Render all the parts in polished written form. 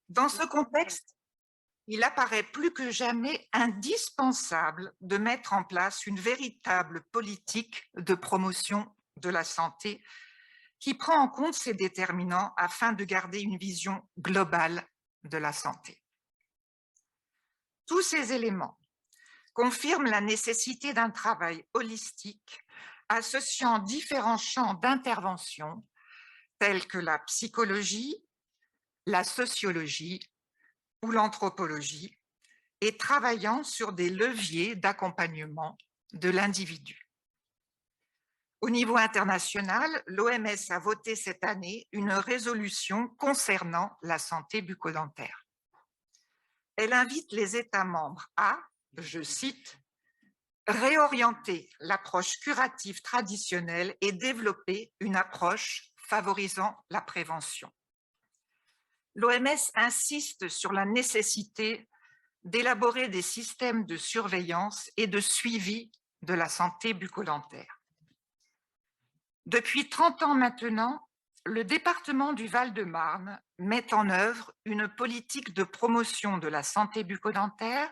Dans ce contexte, il apparaît plus que jamais indispensable de mettre en place une véritable politique de promotion de la santé qui prend en compte ces déterminants afin de garder une vision globale de la santé. Tous ces éléments confirment la nécessité d'un travail holistique associant différents champs d'intervention tels que la psychologie, la sociologie ou l'anthropologie et travaillant sur des leviers d'accompagnement de l'individu. Au niveau international, l'OMS a voté cette année une résolution concernant la santé bucco-dentaire. Elle invite les États membres à, je cite, « réorienter l'approche curative traditionnelle et développer une approche favorisant la prévention ». L'OMS insiste sur la nécessité d'élaborer des systèmes de surveillance et de suivi de la santé bucco-dentaire. Depuis 30 ans maintenant, le département du Val-de-Marne met en œuvre une politique de promotion de la santé bucco-dentaire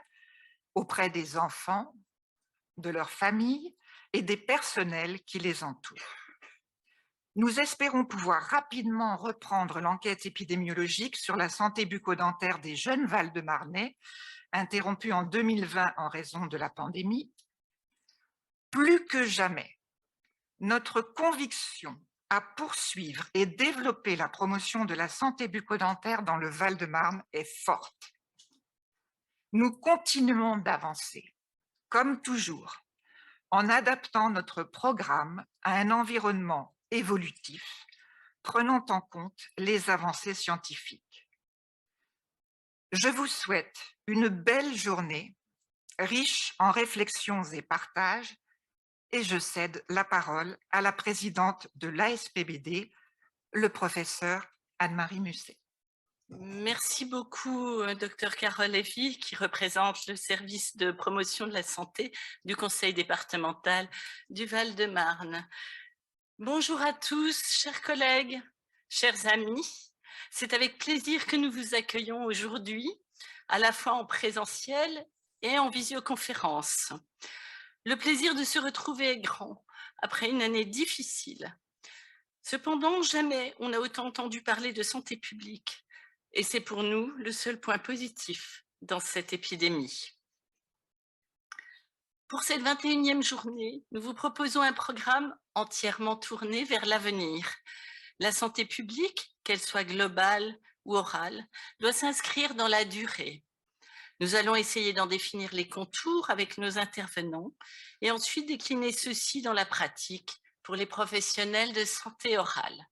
auprès des enfants, de leurs familles et des personnels qui les entourent. Nous espérons pouvoir rapidement reprendre l'enquête épidémiologique sur la santé bucco-dentaire des jeunes Val-de-Marnais, interrompue en 2020 en raison de la pandémie. Plus que jamais, notre conviction à poursuivre et développer la promotion de la santé bucco-dentaire dans le Val-de-Marne est forte. Nous continuons d'avancer, comme toujours, en adaptant notre programme à un environnement évolutif, prenant en compte les avancées scientifiques. Je vous souhaite une belle journée, riche en réflexions et partages, et je cède la parole à la présidente de l'ASPBD, le professeur Anne-Marie Musset. Merci beaucoup, Dr Carole Lévy, qui représente le service de promotion de la santé du Conseil départemental du Val-de-Marne. Bonjour à tous, chers collègues, chers amis. C'est avec plaisir que nous vous accueillons aujourd'hui, à la fois en présentiel et en visioconférence. Le plaisir de se retrouver est grand, après une année difficile. Cependant, jamais on n'a autant entendu parler de santé publique, et c'est pour nous le seul point positif dans cette épidémie. Pour cette 21e journée, nous vous proposons un programme entièrement tourné vers l'avenir. La santé publique, qu'elle soit globale ou orale, doit s'inscrire dans la durée. Nous allons essayer d'en définir les contours avec nos intervenants et ensuite décliner ceci dans la pratique pour les professionnels de santé orale.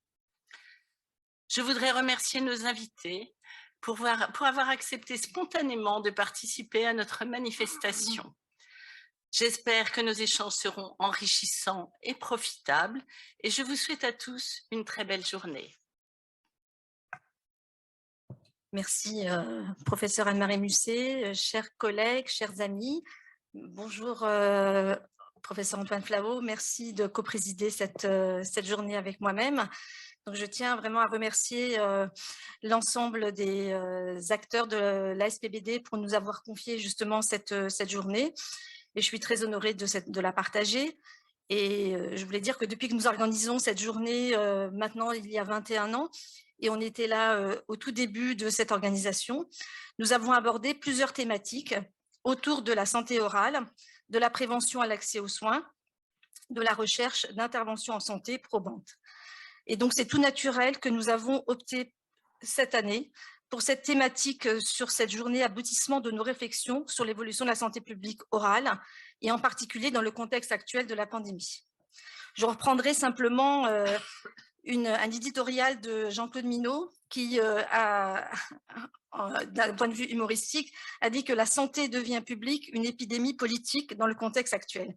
Je voudrais remercier nos invités pour avoir accepté spontanément de participer à notre manifestation. J'espère que nos échanges seront enrichissants et profitables et je vous souhaite à tous une très belle journée. Merci, professeur Anne-Marie Musset, chers collègues, chers amis. Bonjour, professeur Antoine Flavot, merci de co-présider cette journée avec moi-même. Donc, je tiens vraiment à remercier l'ensemble des acteurs de l'ASPBD pour nous avoir confié justement cette journée. Et je suis très honorée de la partager. Et je voulais dire que depuis que nous organisons cette journée, maintenant il y a 21 ans, et on était là au tout début de cette organisation, nous avons abordé plusieurs thématiques autour de la santé orale, de la prévention à l'accès aux soins, de la recherche d'interventions en santé probantes. Et donc c'est tout naturel que nous avons opté cette année pour cette thématique sur cette journée aboutissement de nos réflexions sur l'évolution de la santé publique orale, et en particulier dans le contexte actuel de la pandémie. Je reprendrai simplement un éditorial de Jean-Claude Minot qui, d'un point de vue humoristique, a dit que la santé devient publique une épidémie politique dans le contexte actuel.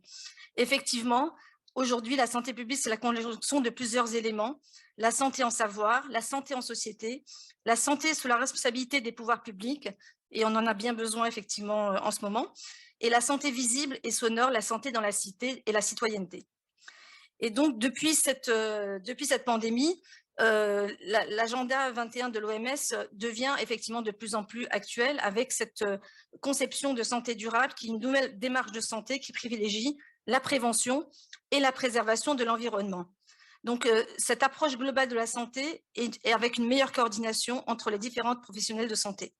Effectivement, aujourd'hui, la santé publique, c'est la conjonction de plusieurs éléments. La santé en savoir, la santé en société, la santé sous la responsabilité des pouvoirs publics, et on en a bien besoin effectivement en ce moment, et la santé visible et sonore, la santé dans la cité et la citoyenneté. Et donc, depuis cette pandémie, l'agenda 21 de l'OMS devient effectivement de plus en plus actuel avec cette conception de santé durable qui est une nouvelle démarche de santé qui privilégie la prévention et la préservation de l'environnement. Donc, cette approche globale de la santé est avec une meilleure coordination entre les différentes professionnels de santé.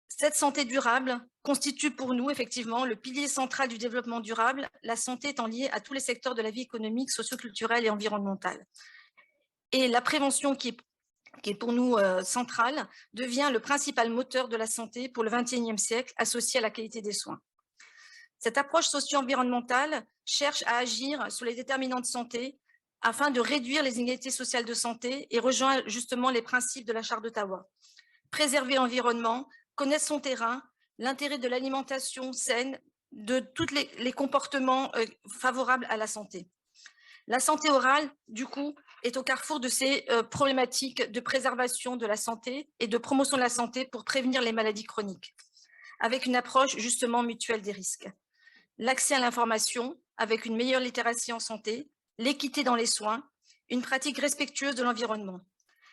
Cette santé durable constitue pour nous effectivement le pilier central du développement durable, la santé étant liée à tous les secteurs de la vie économique, socio-culturelle et environnementale. Et la prévention qui est pour nous centrale devient le principal moteur de la santé pour le XXIe siècle associé à la qualité des soins. Cette approche socio-environnementale cherche à agir sur les déterminants de santé afin de réduire les inégalités sociales de santé et rejoint justement les principes de la Charte d'Ottawa. Préserver l'environnement, connaître son terrain, l'intérêt de l'alimentation saine, de tous les comportements favorables à la santé. La santé orale, du coup, est au carrefour de ces problématiques de préservation de la santé et de promotion de la santé pour prévenir les maladies chroniques, avec une approche justement mutuelle des risques. L'accès à l'information, avec une meilleure littératie en santé, l'équité dans les soins, une pratique respectueuse de l'environnement.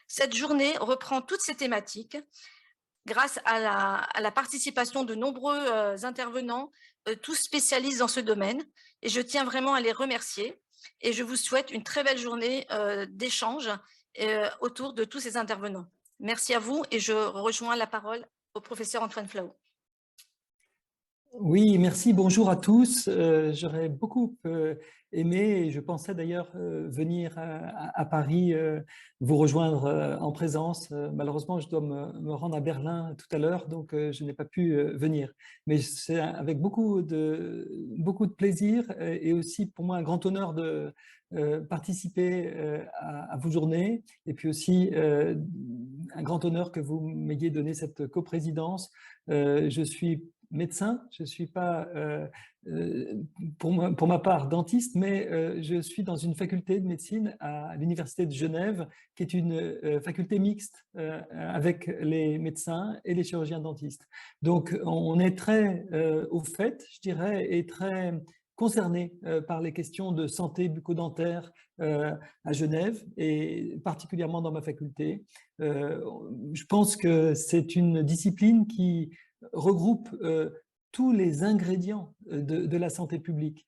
Cette journée reprend toutes ces thématiques grâce à la participation de nombreux intervenants, tous spécialistes dans ce domaine, et je tiens vraiment à les remercier. Et je vous souhaite une très belle journée d'échange autour de tous ces intervenants. Merci à vous et je rejoins la parole au professeur Antoine Flahault. Oui, merci, bonjour à tous. J'aurais beaucoup aimé, et je pensais d'ailleurs venir à Paris, vous rejoindre en présence. Malheureusement, je dois me rendre à Berlin tout à l'heure, donc je n'ai pas pu venir. Mais c'est avec beaucoup de plaisir et aussi pour moi un grand honneur de participer à vos journées, et puis aussi un grand honneur que vous m'ayez donné cette coprésidence. Je suis médecin, je ne suis pas pour ma part dentiste, mais je suis dans une faculté de médecine à l'Université de Genève, qui est une faculté mixte avec les médecins et les chirurgiens dentistes. Donc on est très au fait, je dirais, et très concerné par les questions de santé bucco-dentaire à Genève et particulièrement dans ma faculté. Je pense que c'est une discipline qui regroupe tous les ingrédients de la santé publique.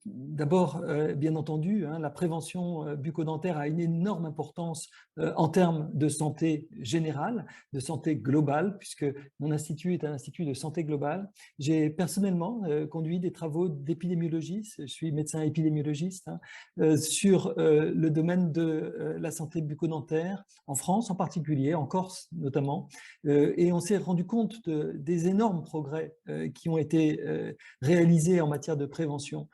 D'abord, bien entendu, la prévention bucco-dentaire a une énorme importance en termes de santé générale, de santé globale, puisque mon institut est un institut de santé globale. J'ai personnellement conduit des travaux d'épidémiologie, je suis médecin épidémiologiste, sur le domaine de la santé bucco-dentaire, en France en particulier, en Corse notamment, et on s'est rendu compte des énormes progrès qui ont été réalisés en matière de prévention,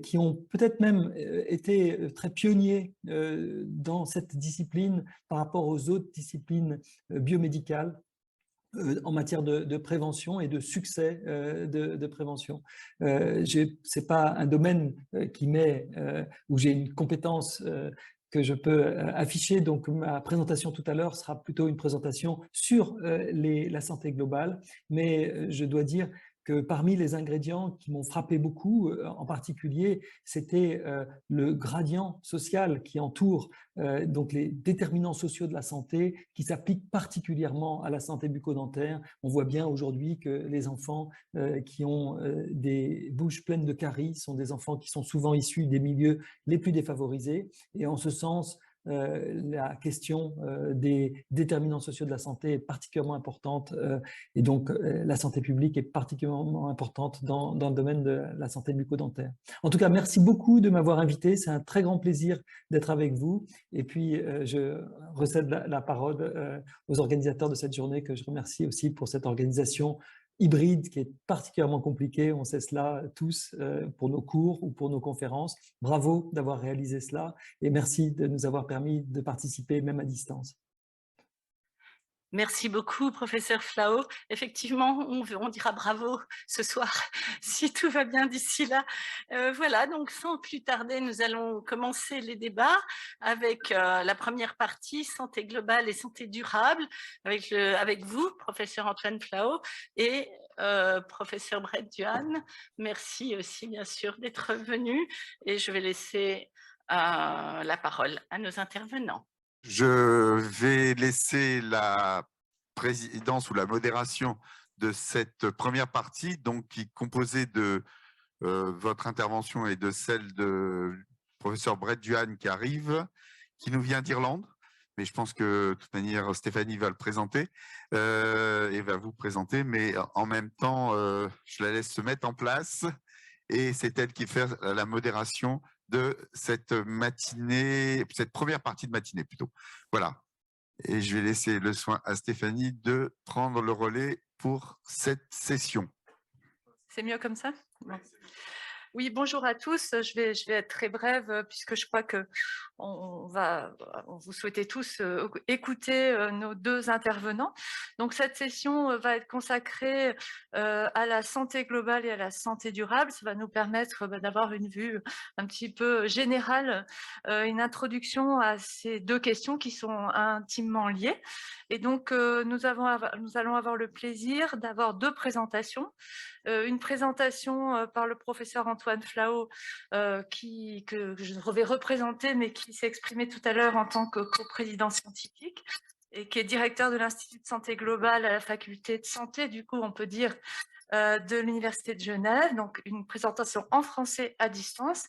qui ont peut-être même été très pionniers dans cette discipline par rapport aux autres disciplines biomédicales en matière de prévention et de succès de prévention. Ce n'est pas un domaine où j'ai une compétence que je peux afficher, donc ma présentation tout à l'heure sera plutôt une présentation sur la santé globale, mais je dois dire que parmi les ingrédients qui m'ont frappé beaucoup, en particulier, c'était le gradient social qui entoure donc les déterminants sociaux de la santé qui s'appliquent particulièrement à la santé bucco-dentaire. On voit bien aujourd'hui que les enfants qui ont des bouches pleines de caries sont des enfants qui sont souvent issus des milieux les plus défavorisés, et en ce sens, la question des déterminants sociaux de la santé est particulièrement importante et donc la santé publique est particulièrement importante dans le domaine de la santé bucco-dentaire. En tout cas, merci beaucoup de m'avoir invité, c'est un très grand plaisir d'être avec vous, et puis je recède la parole aux organisateurs de cette journée que je remercie aussi pour cette organisation hybride qui est particulièrement compliqué, on sait cela tous pour nos cours ou pour nos conférences. Bravo d'avoir réalisé cela et merci de nous avoir permis de participer même à distance. Merci beaucoup, professeur Flahault. Effectivement, on dira bravo ce soir, si tout va bien d'ici là. Voilà, donc sans plus tarder, nous allons commencer les débats avec la première partie, santé globale et santé durable, avec vous, professeur Antoine Flahault, et professeur Brett Duhan. Merci aussi, bien sûr, d'être venu. Et je vais laisser la parole à nos intervenants. Je vais laisser la présidence ou la modération de cette première partie, donc qui est composée de votre intervention et de celle de professeur Brett Duhan qui arrive, qui nous vient d'Irlande. Mais je pense que de toute manière, Stéphanie va le présenter et va vous présenter. Mais en même temps, je la laisse se mettre en place et c'est elle qui fait la modération de cette matinée, cette première partie de matinée plutôt. Voilà. Et je vais laisser le soin à Stéphanie de prendre le relais pour cette session. C'est mieux comme ça? Bon. Oui, bonjour à tous. Je vais être très brève puisque je crois que vous souhaitez tous écouter nos deux intervenants. Donc, cette session va être consacrée à la santé globale et à la santé durable. Ça va nous permettre d'avoir une vue un petit peu générale, une introduction à ces deux questions qui sont intimement liées. Et donc, nous allons avoir le plaisir d'avoir deux présentations. Une présentation par le professeur Antoine Flao, que je vais représenter, mais qui s'est exprimé tout à l'heure en tant que coprésident scientifique et qui est directeur de l'Institut de santé globale à la faculté de santé, du coup, on peut dire, de l'Université de Genève. Donc, une présentation en français à distance.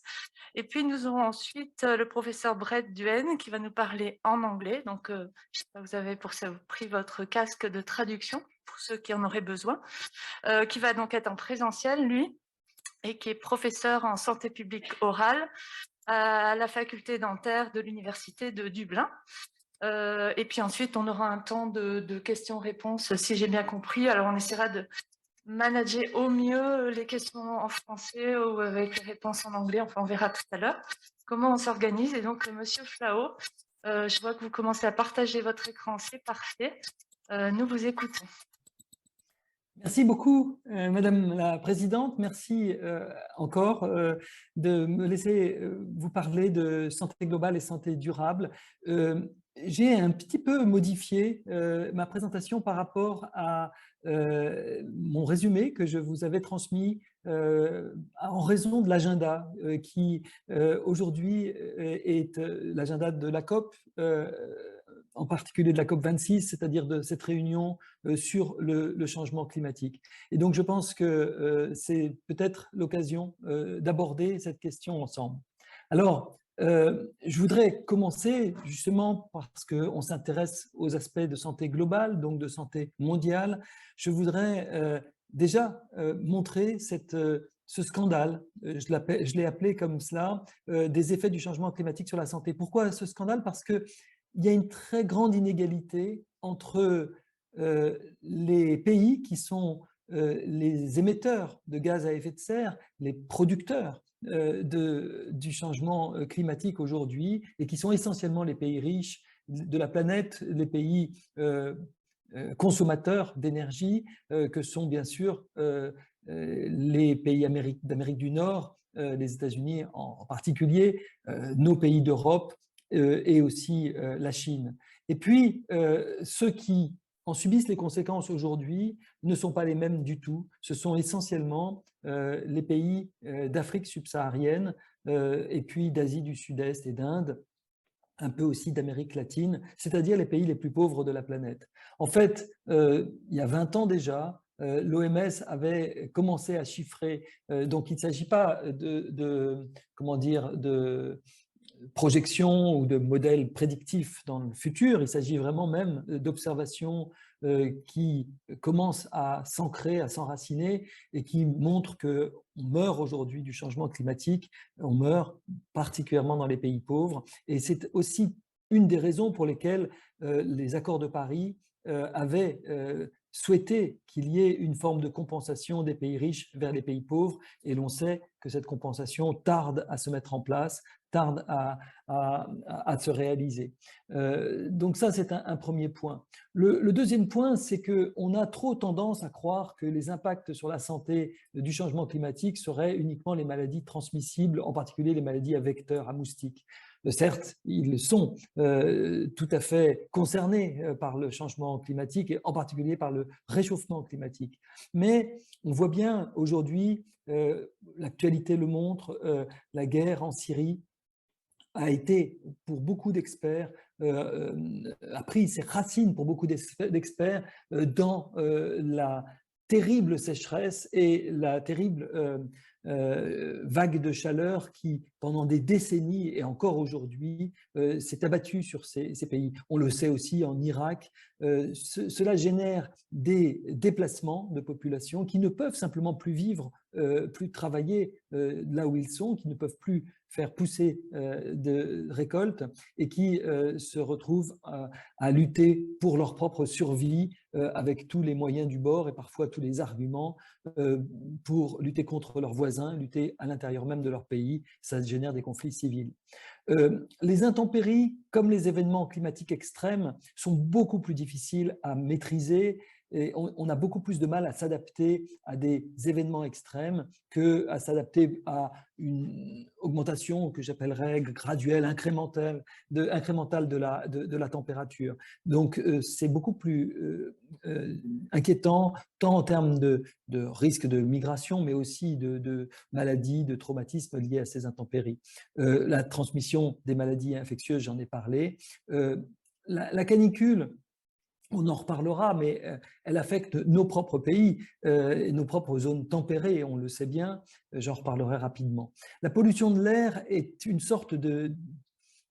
Et puis, nous aurons ensuite le professeur Brett Duhan qui va nous parler en anglais. Donc, je sais pas, vous avez pour ça pris votre casque de traduction, pour ceux qui en auraient besoin, qui va donc être en présentiel, lui, et qui est professeur en santé publique orale à la faculté dentaire de l'Université de Dublin. Et puis ensuite, on aura un temps de questions-réponses, si j'ai bien compris. Alors, on essaiera de manager au mieux les questions en français ou avec les réponses en anglais. Enfin, on verra tout à l'heure comment on s'organise. Et donc, Monsieur Flao, je vois que vous commencez à partager votre écran. C'est parfait. Nous vous écoutons. Merci beaucoup, Madame la Présidente. Merci encore de me laisser vous parler de santé globale et santé durable. J'ai un petit peu modifié ma présentation par rapport à mon résumé que je vous avais transmis en raison de l'agenda qui aujourd'hui est l'agenda de la COP, en particulier de la COP26, c'est-à-dire de cette réunion sur le changement climatique. Et donc, je pense que c'est peut-être l'occasion d'aborder cette question ensemble. Alors, je voudrais commencer justement parce qu'on s'intéresse aux aspects de santé globale, donc de santé mondiale. Je voudrais déjà montrer ce scandale, je l'ai appelé comme cela, des effets du changement climatique sur la santé. Pourquoi ce scandale? Parce qu'il y a une très grande inégalité entre les pays qui sont les émetteurs de gaz à effet de serre, les producteurs du changement climatique aujourd'hui et qui sont essentiellement les pays riches de la planète, les pays consommateurs d'énergie que sont bien sûr les pays d'Amérique du Nord, les États-Unis en particulier, nos pays d'Europe et aussi la Chine. Et puis, ceux qui en subissent les conséquences aujourd'hui ne sont pas les mêmes du tout. Ce sont essentiellement les pays d'Afrique subsaharienne et puis d'Asie du Sud-Est et d'Inde, un peu aussi d'Amérique latine, c'est-à-dire les pays les plus pauvres de la planète. En fait, il y a 20 ans déjà, l'OMS avait commencé à chiffrer, donc il ne s'agit pas de projection ou de modèles prédictifs dans le futur, il s'agit vraiment même d'observations qui commencent à s'ancrer, à s'enraciner et qui montrent qu'on meurt aujourd'hui du changement climatique, on meurt particulièrement dans les pays pauvres et c'est aussi une des raisons pour lesquelles les accords de Paris avaient souhaité qu'il y ait une forme de compensation des pays riches vers les pays pauvres et l'on sait que cette compensation tarde à se mettre en place, tarde à se réaliser. Donc ça, c'est un premier point. Le deuxième point, c'est qu'on a trop tendance à croire que les impacts sur la santé du changement climatique seraient uniquement les maladies transmissibles, en particulier les maladies à vecteurs, à moustiques. Certes, ils sont tout à fait concernés par le changement climatique et en particulier par le réchauffement climatique. Mais on voit bien aujourd'hui, l'actualité le montre, la guerre en Syrie a été, pour beaucoup d'experts, a pris ses racines pour beaucoup d'experts dans la terrible sécheresse et la terrible vague de chaleur qui, pendant des décennies et encore aujourd'hui, s'est abattue sur ces pays. On le sait aussi en Irak. Cela génère des déplacements de populations qui ne peuvent simplement plus vivre, plus travailler là où ils sont, qui ne peuvent plus faire pousser de récoltes et qui se retrouvent à lutter pour leur propre survie avec tous les moyens du bord et parfois tous les arguments pour lutter contre leurs voisins, lutter à l'intérieur même de leur pays. Ça génère des conflits civils. Les intempéries, comme les événements climatiques extrêmes, sont beaucoup plus difficiles à maîtriser et on a beaucoup plus de mal à s'adapter à des événements extrêmes qu'à s'adapter à une augmentation que j'appellerais graduelle, incrémentale de la température. Donc, c'est beaucoup plus inquiétant, tant en termes de risque de migration, mais aussi de maladies, de traumatismes liés à ces intempéries. La transmission des maladies infectieuses, j'en ai parlé. La canicule, on en reparlera, mais elle affecte nos propres pays, nos propres zones tempérées, on le sait bien, j'en reparlerai rapidement. La pollution de l'air est une sorte de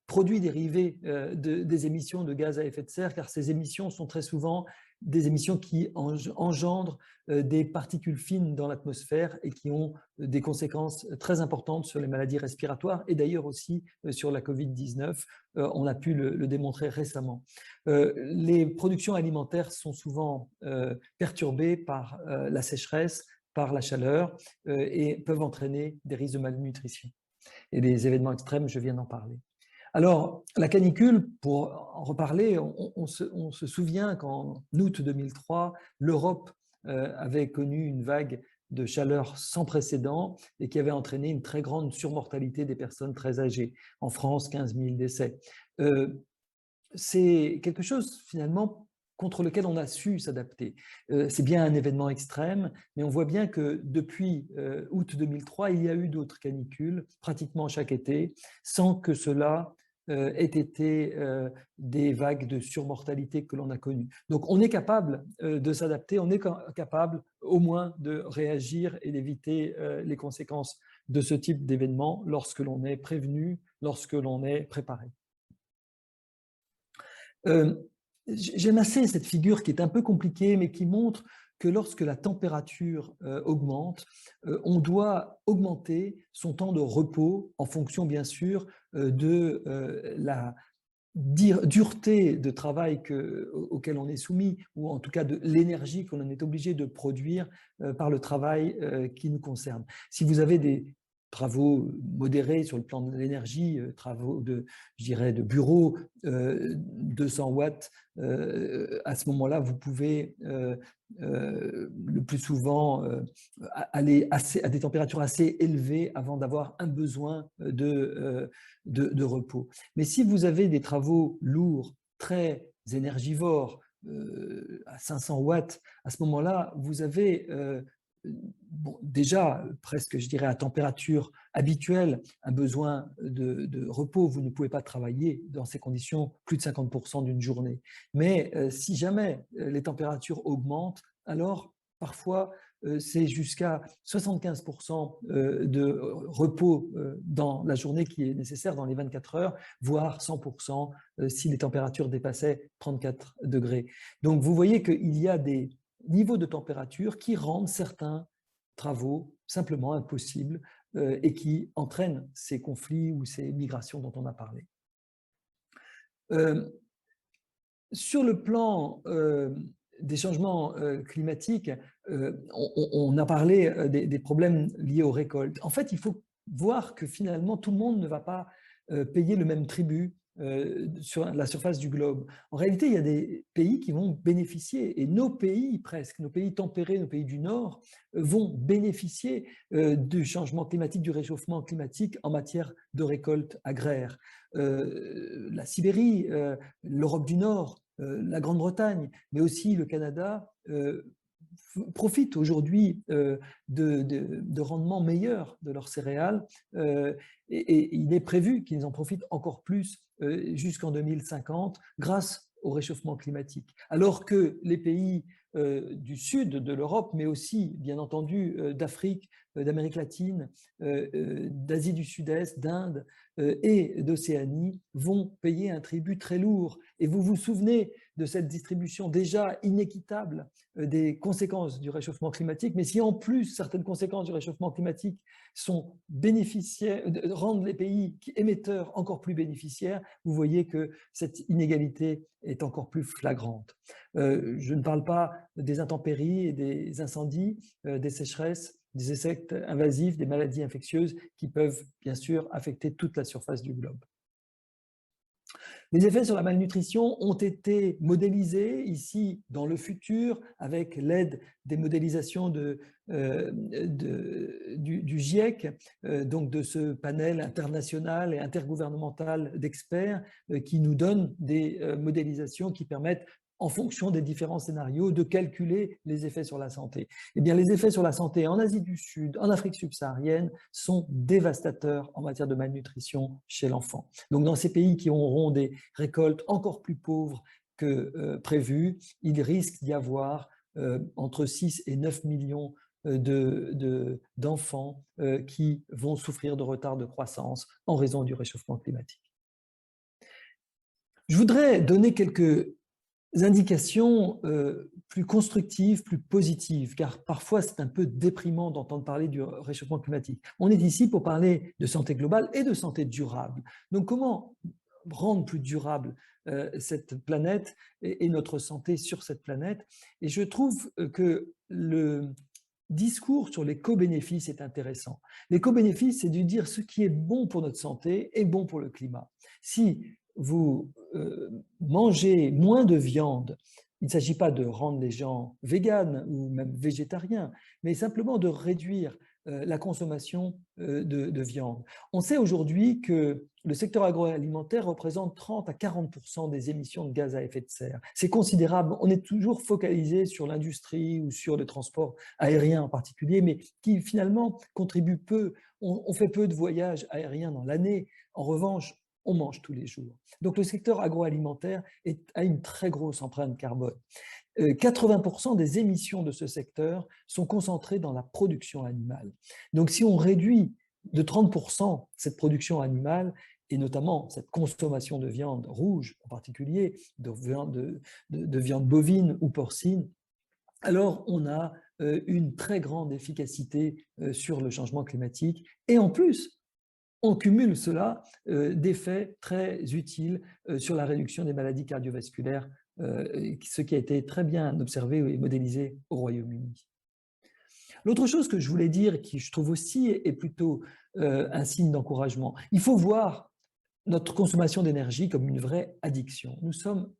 produit dérivé des émissions de gaz à effet de serre, car ces émissions sont très souvent des émissions qui engendrent des particules fines dans l'atmosphère et qui ont des conséquences très importantes sur les maladies respiratoires et d'ailleurs aussi sur la Covid-19. On a pu le démontrer récemment. Les productions alimentaires sont souvent perturbées par la sécheresse, par la chaleur et peuvent entraîner des risques de malnutrition. Et les événements extrêmes, je viens d'en parler. Alors, la canicule, pour en reparler, on se souvient qu'en août 2003, l'Europe avait connu une vague de chaleur sans précédent et qui avait entraîné une très grande surmortalité des personnes très âgées. En France, 15 000 décès. C'est quelque chose, finalement, contre lequel on a su s'adapter. C'est bien un événement extrême, mais on voit bien que depuis août 2003, il y a eu d'autres canicules, pratiquement chaque été, sans que cela aient été des vagues de surmortalité que l'on a connues. Donc on est capable de s'adapter, on est capable au moins de réagir et d'éviter les conséquences de ce type d'événement lorsque l'on est prévenu, lorsque l'on est préparé. J'aime assez cette figure qui est un peu compliquée, mais qui montre que lorsque la température augmente, on doit augmenter son temps de repos en fonction, bien sûr, de la dureté de travail auquel on est soumis, ou en tout cas de l'énergie qu'on est obligé de produire par le travail qui nous concerne. Si vous avez des travaux modérés sur le plan de l'énergie, travaux je dirais, de bureau, 200 watts, à ce moment-là, vous pouvez le plus souvent aller à des températures assez élevées avant d'avoir un besoin de repos. Mais si vous avez des travaux lourds, très énergivores, à 500 watts, à ce moment-là, vous avez déjà presque, je dirais, à température habituelle, un besoin de repos. Vous ne pouvez pas travailler dans ces conditions plus de 50% d'une journée. Mais si jamais les températures augmentent, alors parfois c'est jusqu'à 75% de repos dans la journée qui est nécessaire dans les 24 heures, voire 100% si les températures dépassaient 34 degrés. Donc vous voyez qu'il y a des niveaux de température qui rendent certains travaux simplement impossibles et qui entraînent ces conflits ou ces migrations dont on a parlé. Sur le plan des changements climatiques, on a parlé des problèmes liés aux récoltes. En fait, il faut voir que finalement, tout le monde ne va pas payer le même tribut sur la surface du globe. En réalité, il y a des pays qui vont bénéficier, et nos pays presque, nos pays tempérés, nos pays du Nord, vont bénéficier du changement climatique, du réchauffement climatique en matière de récolte agraire. La Sibérie, l'Europe du Nord, la Grande-Bretagne, mais aussi le Canada, profitent aujourd'hui de rendements meilleurs de leurs céréales et il est prévu qu'ils en profitent encore plus jusqu'en 2050 grâce au réchauffement climatique. Alors que les pays du sud de l'Europe, mais aussi, bien entendu, d'Afrique, d'Amérique latine, d'Asie du Sud-Est, d'Inde et d'Océanie vont payer un tribut très lourd. Et vous vous souvenez de cette distribution déjà inéquitable des conséquences du réchauffement climatique, mais si en plus certaines conséquences du réchauffement climatique sont rendent les pays émetteurs encore plus bénéficiaires, vous voyez que cette inégalité est encore plus flagrante. Je ne parle pas des intempéries et des incendies, des sécheresses, des insectes invasifs, des maladies infectieuses qui peuvent bien sûr affecter toute la surface du globe. Les effets sur la malnutrition ont été modélisés ici dans le futur avec l'aide des modélisations du GIEC, donc de ce panel international et intergouvernemental d'experts qui nous donne des modélisations qui permettent en fonction des différents scénarios, de calculer les effets sur la santé. Eh bien, les effets sur la santé en Asie du Sud, en Afrique subsaharienne, sont dévastateurs en matière de malnutrition chez l'enfant. Donc, dans ces pays qui auront des récoltes encore plus pauvres que prévues, il risque d'y avoir entre 6 et 9 millions d'enfants qui vont souffrir de retard de croissance en raison du réchauffement climatique. Je voudrais donner quelques indications plus constructives, plus positives, car parfois c'est un peu déprimant d'entendre parler du réchauffement climatique. On est ici pour parler de santé globale et de santé durable. Donc comment rendre plus durable cette planète et notre santé sur cette planète? Et je trouve que le discours sur les co-bénéfices est intéressant. Les co-bénéfices, c'est de dire ce qui est bon pour notre santé est bon pour le climat. Si vous mangez moins de viande, il ne s'agit pas de rendre les gens véganes ou même végétariens, mais simplement de réduire la consommation de viande. On sait aujourd'hui que le secteur agroalimentaire représente 30 à 40% des émissions de gaz à effet de serre. C'est considérable. On est toujours focalisé sur l'industrie ou sur le transport aérien en particulier, mais qui finalement contribue peu. On fait peu de voyages aériens dans l'année. En revanche, on mange tous les jours. Donc le secteur agroalimentaire a une très grosse empreinte carbone. 80% des émissions de ce secteur sont concentrées dans la production animale. Donc si on réduit de 30% cette production animale, et notamment cette consommation de viande rouge en particulier, de viande bovine ou porcine, alors on a une très grande efficacité sur le changement climatique. Et en plus, on cumule cela d'effets très utiles sur la réduction des maladies cardiovasculaires, ce qui a été très bien observé et modélisé au Royaume-Uni. L'autre chose que je voulais dire, qui je trouve aussi est plutôt un signe d'encouragement, il faut voir notre consommation d'énergie comme une vraie addiction. Nous sommes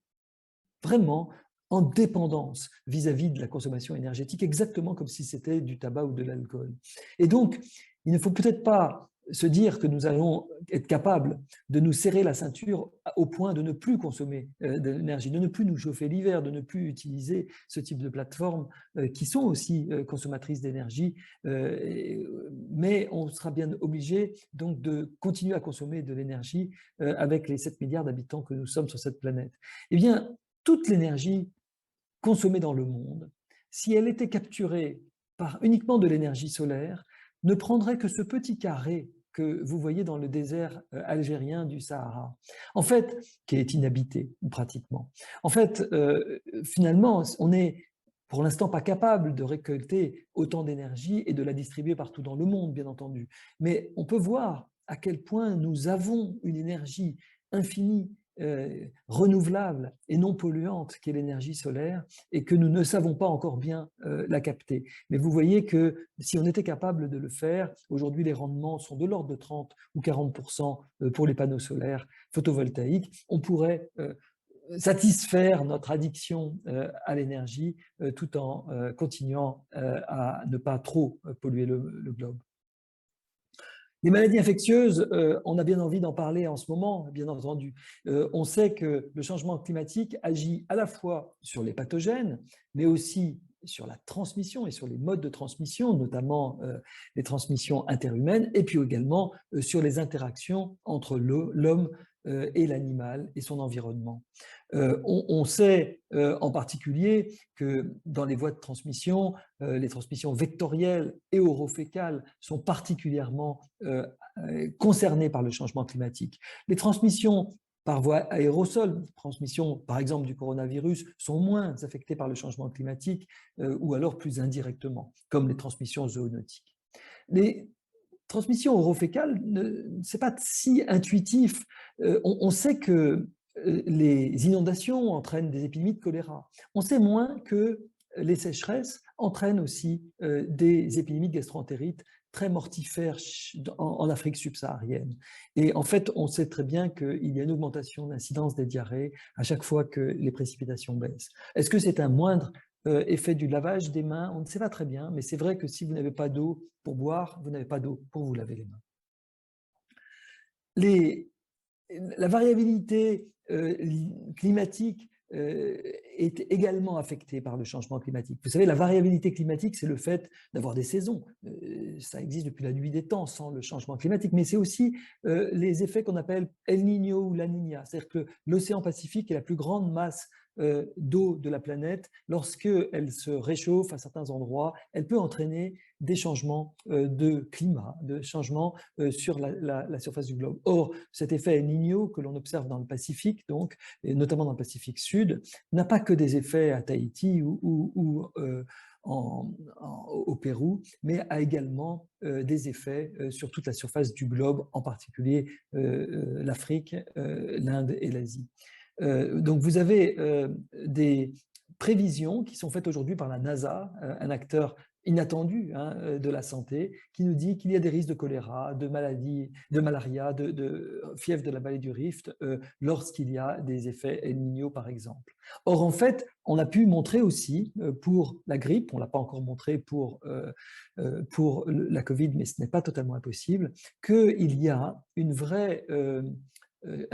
vraiment en dépendance vis-à-vis de la consommation énergétique, exactement comme si c'était du tabac ou de l'alcool. Et donc, il ne faut peut-être pas se dire que nous allons être capables de nous serrer la ceinture au point de ne plus consommer de l'énergie, de ne plus nous chauffer l'hiver, de ne plus utiliser ce type de plateformes qui sont aussi consommatrices d'énergie, mais on sera bien obligé donc de continuer à consommer de l'énergie avec les 7 milliards d'habitants que nous sommes sur cette planète. Eh bien, toute l'énergie consommée dans le monde, si elle était capturée par uniquement de l'énergie solaire, ne prendrait que ce petit carré que vous voyez dans le désert algérien du Sahara, en fait, qui est inhabité pratiquement. En fait, finalement, on n'est pour l'instant pas capable de récolter autant d'énergie et de la distribuer partout dans le monde, bien entendu. Mais on peut voir à quel point nous avons une énergie infinie, renouvelable et non polluante qu'est l'énergie solaire et que nous ne savons pas encore bien la capter. Mais vous voyez que si on était capable de le faire, aujourd'hui les rendements sont de l'ordre de 30 ou 40% pour les panneaux solaires photovoltaïques. On pourrait satisfaire notre addiction à l'énergie tout en continuant à ne pas trop polluer le globe. Les maladies infectieuses, on a bien envie d'en parler en ce moment, bien entendu. On sait que le changement climatique agit à la fois sur les pathogènes, mais aussi sur la transmission et sur les modes de transmission, notamment les transmissions interhumaines, et puis également sur les interactions entre l'homme et l'animal et son environnement. On sait en particulier que dans les voies de transmission, les transmissions vectorielles et orofécales sont particulièrement concernées par le changement climatique. Les transmissions par voie aérosol, transmission par exemple du coronavirus, sont moins affectées par le changement climatique ou alors plus indirectement, comme les transmissions zoonotiques. Les transmissions orofécales, ce n'est pas si intuitif. On sait que les inondations entraînent des épidémies de choléra. On sait moins que les sécheresses entraînent aussi des épidémies de gastroentérite très mortifères en Afrique subsaharienne. Et en fait, on sait très bien qu'il y a une augmentation de l'incidence des diarrhées à chaque fois que les précipitations baissent. Est-ce que c'est un moindre effet du lavage des mains? On ne sait pas très bien, mais c'est vrai que si vous n'avez pas d'eau pour boire, vous n'avez pas d'eau pour vous laver les mains. La variabilité climatique est également affectée par le changement climatique. Vous savez, la variabilité climatique, c'est le fait d'avoir des saisons. Ça existe depuis la nuit des temps sans le changement climatique, mais c'est aussi les effets qu'on appelle El Niño ou La Niña. C'est-à-dire que l'océan Pacifique est la plus grande masse d'eau de la planète. Lorsqu'elle se réchauffe à certains endroits, elle peut entraîner des changements de climat, de changements sur la surface du globe. Or, cet effet El Niño que l'on observe dans le Pacifique, donc, et notamment dans le Pacifique Sud, n'a pas que des effets à Tahiti ou au Pérou, mais a également des effets sur toute la surface du globe, en particulier l'Afrique, l'Inde et l'Asie. Donc vous avez des prévisions qui sont faites aujourd'hui par la NASA, un acteur inattendu de la santé, qui nous dit qu'il y a des risques de choléra, de maladies, de malaria, de fièvre de la vallée du Rift, lorsqu'il y a des effets El Niño par exemple. Or en fait, on a pu montrer aussi pour la grippe, on ne l'a pas encore montré pour la Covid, mais ce n'est pas totalement impossible, qu'il y a un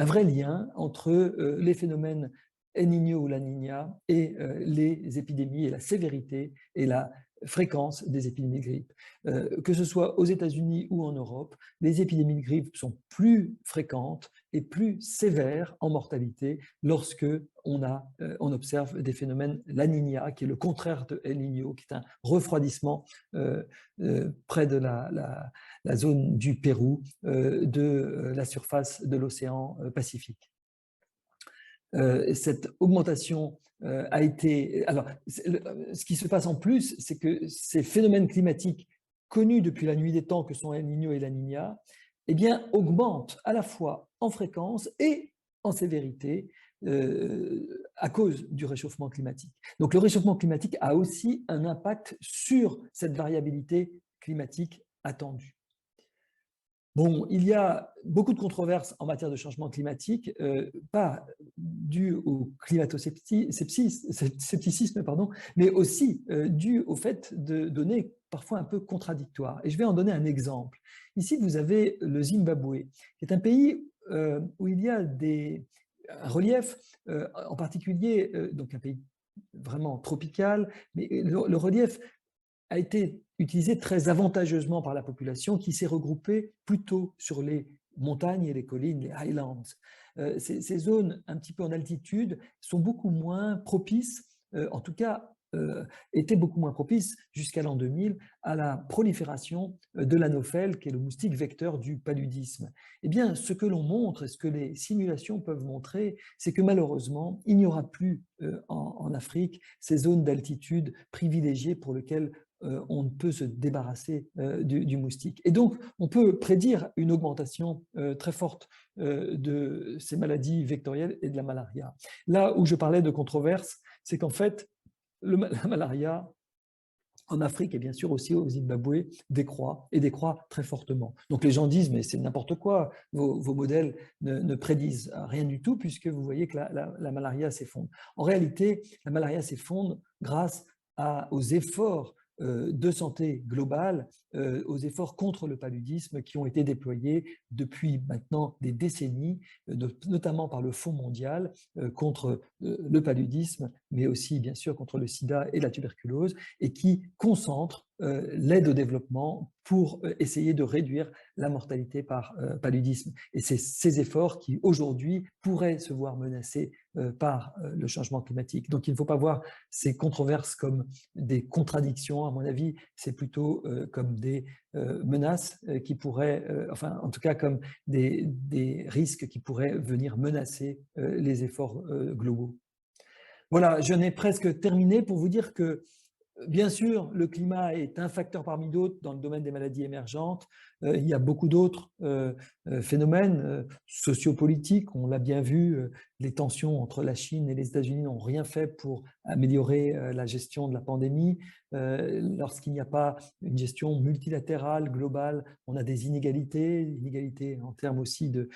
vrai lien entre les phénomènes El Niño ou La Niña et les épidémies et la sévérité et la fréquence des épidémies de grippe. Que ce soit aux États-Unis ou en Europe, les épidémies de grippe sont plus fréquentes et plus sévères en mortalité lorsque on observe des phénomènes La Niña, qui est le contraire de El Niño, qui est un refroidissement près de la zone du Pérou, de la surface de l'océan Pacifique. Cette augmentation a été... Alors, ce qui se passe en plus, c'est que ces phénomènes climatiques connus depuis la nuit des temps, que sont El Niño et La Niña, eh bien, augmentent à la fois en fréquence et en sévérité à cause du réchauffement climatique. Donc, le réchauffement climatique a aussi un impact sur cette variabilité climatique attendue. Bon, il y a beaucoup de controverses en matière de changement climatique, pas dû au climato-scepticisme, mais aussi dû au fait de données parfois un peu contradictoires. Et je vais en donner un exemple. Ici, vous avez le Zimbabwe, qui est un pays où il y a un relief, en particulier, donc un pays vraiment tropical, mais le relief a été utilisé très avantageusement par la population qui s'est regroupée plutôt sur les montagnes et les collines, les highlands. Ces zones un petit peu en altitude sont beaucoup moins propices, en tout cas étaient beaucoup moins propices jusqu'à l'an 2000 à la prolifération de l'anophèle, qui est le moustique vecteur du paludisme. Eh bien, ce que l'on montre et ce que les simulations peuvent montrer, c'est que malheureusement, il n'y aura plus en Afrique ces zones d'altitude privilégiées pour lesquelles on ne peut se débarrasser du moustique. Et donc, on peut prédire une augmentation très forte de ces maladies vectorielles et de la malaria. Là où je parlais de controverse, c'est qu'en fait, la malaria en Afrique et bien sûr aussi au Zimbabwe décroît et décroît très fortement. Donc les gens disent mais c'est n'importe quoi, vos modèles ne prédisent rien du tout puisque vous voyez que la malaria s'effondre. En réalité, la malaria s'effondre grâce aux efforts de santé globale, aux efforts contre le paludisme qui ont été déployés depuis maintenant des décennies, notamment par le Fonds mondial contre le paludisme, mais aussi bien sûr contre le sida et la tuberculose, et qui concentrent l'aide au développement pour essayer de réduire la mortalité par paludisme. Et c'est ces efforts qui aujourd'hui pourraient se voir menacés par le changement climatique. Donc il ne faut pas voir ces controverses comme des contradictions, à mon avis, c'est plutôt comme des menaces qui pourraient, enfin en tout cas comme des risques qui pourraient venir menacer les efforts globaux. Voilà, je n'ai presque terminé pour vous dire que bien sûr, le climat est un facteur parmi d'autres dans le domaine des maladies émergentes. Il y a beaucoup d'autres phénomènes sociopolitiques. On l'a bien vu, les tensions entre la Chine et les États-Unis n'ont rien fait pour améliorer la gestion de la pandémie. Lorsqu'il n'y a pas une gestion multilatérale, globale, on a des inégalités en termes aussi de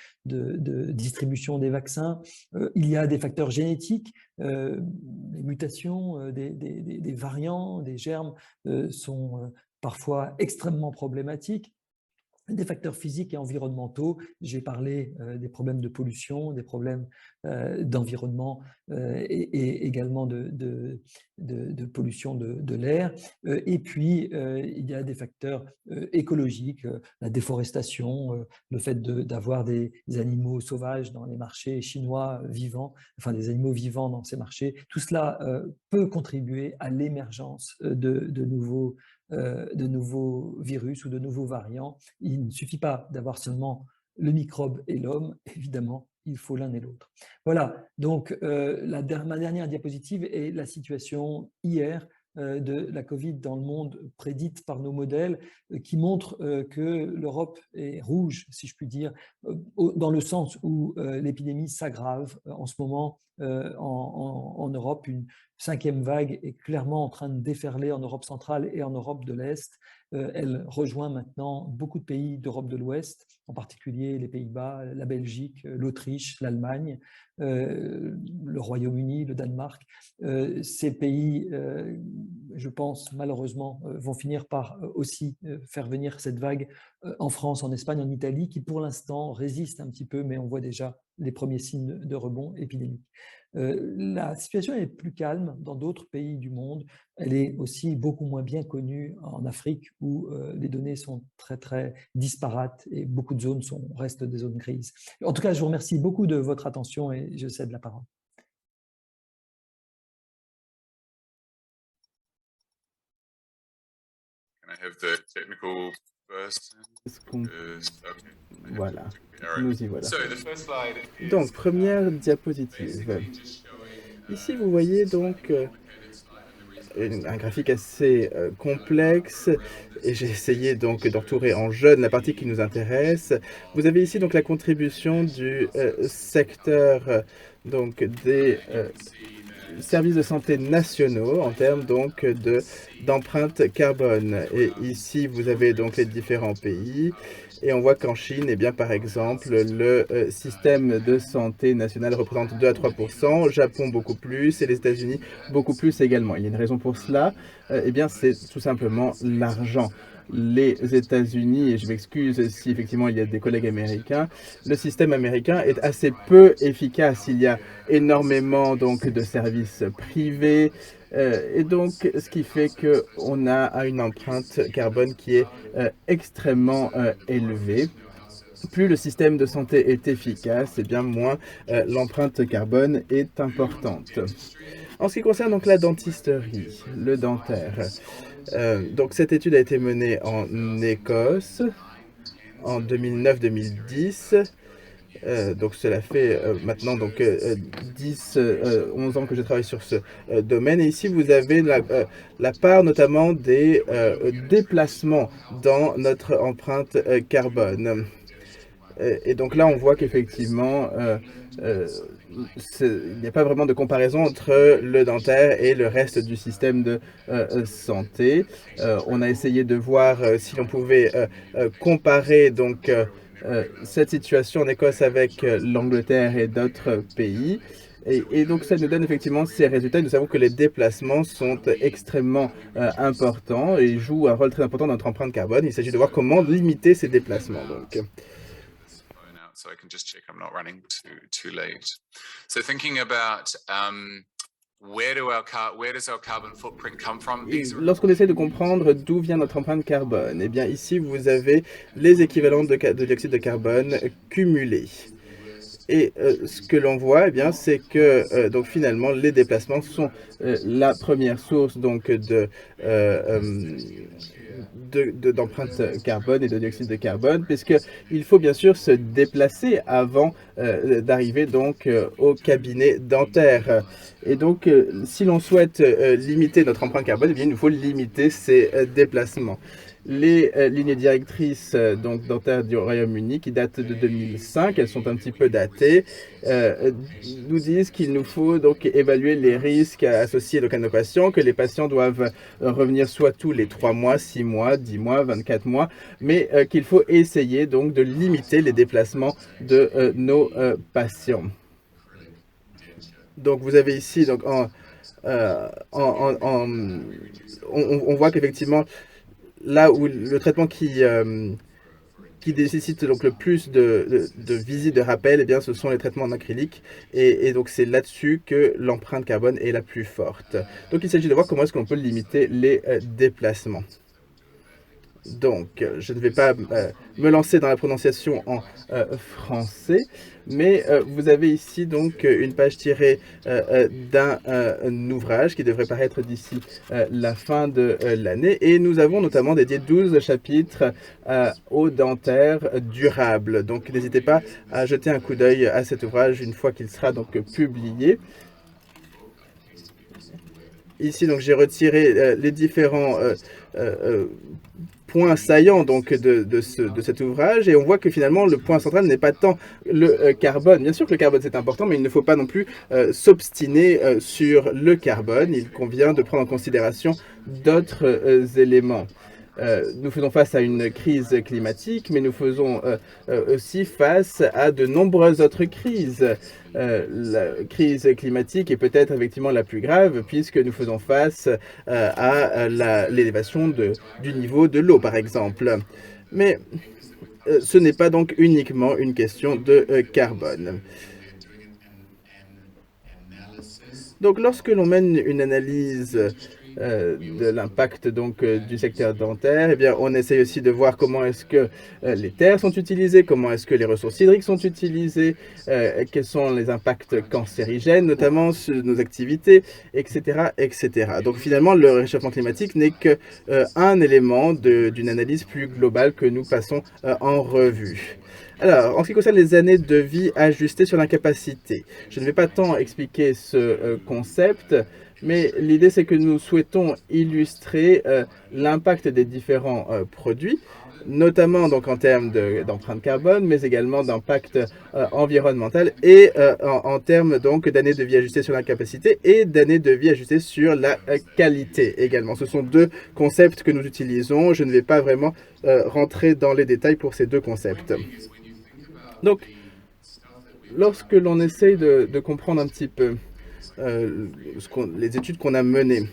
distribution des vaccins. Il y a des facteurs génétiques, les mutations, des variants, des germes sont parfois extrêmement problématiques. Des facteurs physiques et environnementaux, j'ai parlé des problèmes de pollution, des problèmes d'environnement et également de pollution de l'air. Et puis, il y a des facteurs écologiques, la déforestation, le fait d'avoir des animaux sauvages dans les marchés chinois vivants, enfin des animaux vivants dans ces marchés. Tout cela peut contribuer à l'émergence de nouveaux virus ou de nouveaux variants. Il ne suffit pas d'avoir seulement le microbe et l'homme, évidemment, il faut l'un et l'autre. Voilà, donc ma dernière diapositive est la situation hier de la Covid dans le monde prédite par nos modèles qui montrent que l'Europe est rouge, si je puis dire, dans le sens où l'épidémie s'aggrave en ce moment en Europe. Une 5e vague est clairement en train de déferler en Europe centrale et en Europe de l'Est. Elle rejoint maintenant beaucoup de pays d'Europe de l'Ouest, en particulier les Pays-Bas, la Belgique, l'Autriche, l'Allemagne, le Royaume-Uni, le Danemark. Ces pays, je pense, malheureusement, vont finir par aussi faire venir cette vague en France, en Espagne, en Italie, qui pour l'instant résiste un petit peu, mais on voit déjà les premiers signes de rebond épidémique. La situation est plus calme dans d'autres pays du monde. Elle est aussi beaucoup moins bien connue en Afrique où les données sont très, très disparates et beaucoup de zones restent des zones grises. En tout cas, je vous remercie beaucoup de votre attention et je cède la parole. Voilà, nous y voilà. Donc, première diapositive. Ici, vous voyez donc un graphique assez complexe et j'ai essayé donc d'entourer en jaune la partie qui nous intéresse. Vous avez ici donc la contribution du secteur donc des services de santé nationaux en termes donc d'empreinte carbone. Et ici, vous avez donc les différents pays. Et on voit qu'en Chine, eh bien, par exemple, le système de santé national représente 2 à 3%, Japon beaucoup plus et les États-Unis beaucoup plus également. Il y a une raison pour cela, eh bien, c'est tout simplement l'argent. Les États-Unis, et je m'excuse si effectivement il y a des collègues américains, le système américain est assez peu efficace. Il y a énormément donc de services privés et donc ce qui fait qu'on a une empreinte carbone qui est extrêmement élevée. Plus le système de santé est efficace, et bien moins l'empreinte carbone est importante. En ce qui concerne donc la dentisterie, le dentaire, donc cette étude a été menée en Écosse en 2009-2010. Donc cela fait maintenant donc 11 ans que je travaille sur ce domaine. Et ici, vous avez la part notamment des déplacements dans notre empreinte carbone. Et donc là, on voit qu'effectivement, il n'y a pas vraiment de comparaison entre le dentaire et le reste du système de santé. On a essayé de voir si l'on pouvait comparer donc cette situation en Écosse avec l'Angleterre et d'autres pays. Et donc, ça nous donne effectivement ces résultats. Nous savons que les déplacements sont extrêmement importants et jouent un rôle très important dans notre empreinte carbone. Il s'agit de voir comment limiter ces déplacements. Donc, so I can just check I'm not running too late. So thinking about where does our carbon footprint come from? Lorsqu'on essaie de comprendre d'où vient notre empreinte carbone, eh bien ici vous avez les équivalents de dioxyde de carbone cumulés. Et ce que l'on voit, eh bien, c'est que donc finalement les déplacements sont la première source donc d'empreinte carbone et de dioxyde de carbone, puisqu'il faut bien sûr se déplacer avant d'arriver donc au cabinet dentaire. Et donc, si l'on souhaite limiter notre empreinte carbone, eh bien, il nous faut limiter ces déplacements. Les lignes directrices donc dentaires du Royaume-Uni, qui datent de 2005, elles sont un petit peu datées, nous disent qu'il nous faut donc évaluer les risques associés donc à nos patients, que les patients doivent revenir soit tous les 3 mois, 6 mois, 10 mois, 24 mois, mais qu'il faut essayer donc de limiter les déplacements de nos patients. Donc vous avez ici donc on voit qu'effectivement là où le traitement qui nécessite donc le plus de visites de rappel, eh bien, ce sont les traitements en acrylique. Et donc, c'est là-dessus que l'empreinte carbone est la plus forte. Donc, il s'agit de voir comment est-ce qu'on peut limiter les déplacements. Donc, je ne vais pas me lancer dans la prononciation en français, mais vous avez ici donc une page tirée d'un ouvrage qui devrait paraître d'ici la fin de l'année. Et nous avons notamment dédié 12 chapitres au dentaire durable. Donc, n'hésitez pas à jeter un coup d'œil à cet ouvrage une fois qu'il sera donc publié. Ici, donc, j'ai retiré les différents points saillants donc, de cet ouvrage, et on voit que finalement le point central n'est pas tant le carbone. Bien sûr que le carbone c'est important, mais il ne faut pas non plus s'obstiner sur le carbone. Il convient de prendre en considération d'autres éléments. Nous faisons face à une crise climatique, mais nous faisons aussi face à de nombreuses autres crises. La crise climatique est peut-être effectivement la plus grave, puisque nous faisons face à l'élévation du niveau de l'eau, par exemple. Mais ce n'est pas donc uniquement une question de carbone. Donc, lorsque l'on mène une analyse de l'impact donc du secteur dentaire, eh bien, on essaye aussi de voir comment est-ce que les terres sont utilisées, comment est-ce que les ressources hydriques sont utilisées, quels sont les impacts cancérigènes, notamment sur nos activités, etc., etc. Donc finalement, le réchauffement climatique n'est qu'un élément d'une analyse plus globale que nous passons en revue. Alors, en ce qui concerne les années de vie ajustées sur l'incapacité, je ne vais pas tant expliquer ce concept, mais l'idée c'est que nous souhaitons illustrer l'impact des différents produits, notamment donc en termes d'empreinte carbone, mais également d'impact environnemental et en termes donc d'années de vie ajustées sur l'incapacité et d'années de vie ajustées sur la qualité également. Ce sont deux concepts que nous utilisons. Je ne vais pas vraiment rentrer dans les détails pour ces deux concepts. Donc, lorsque l'on essaye de comprendre un petit peu les études qu'on a menées,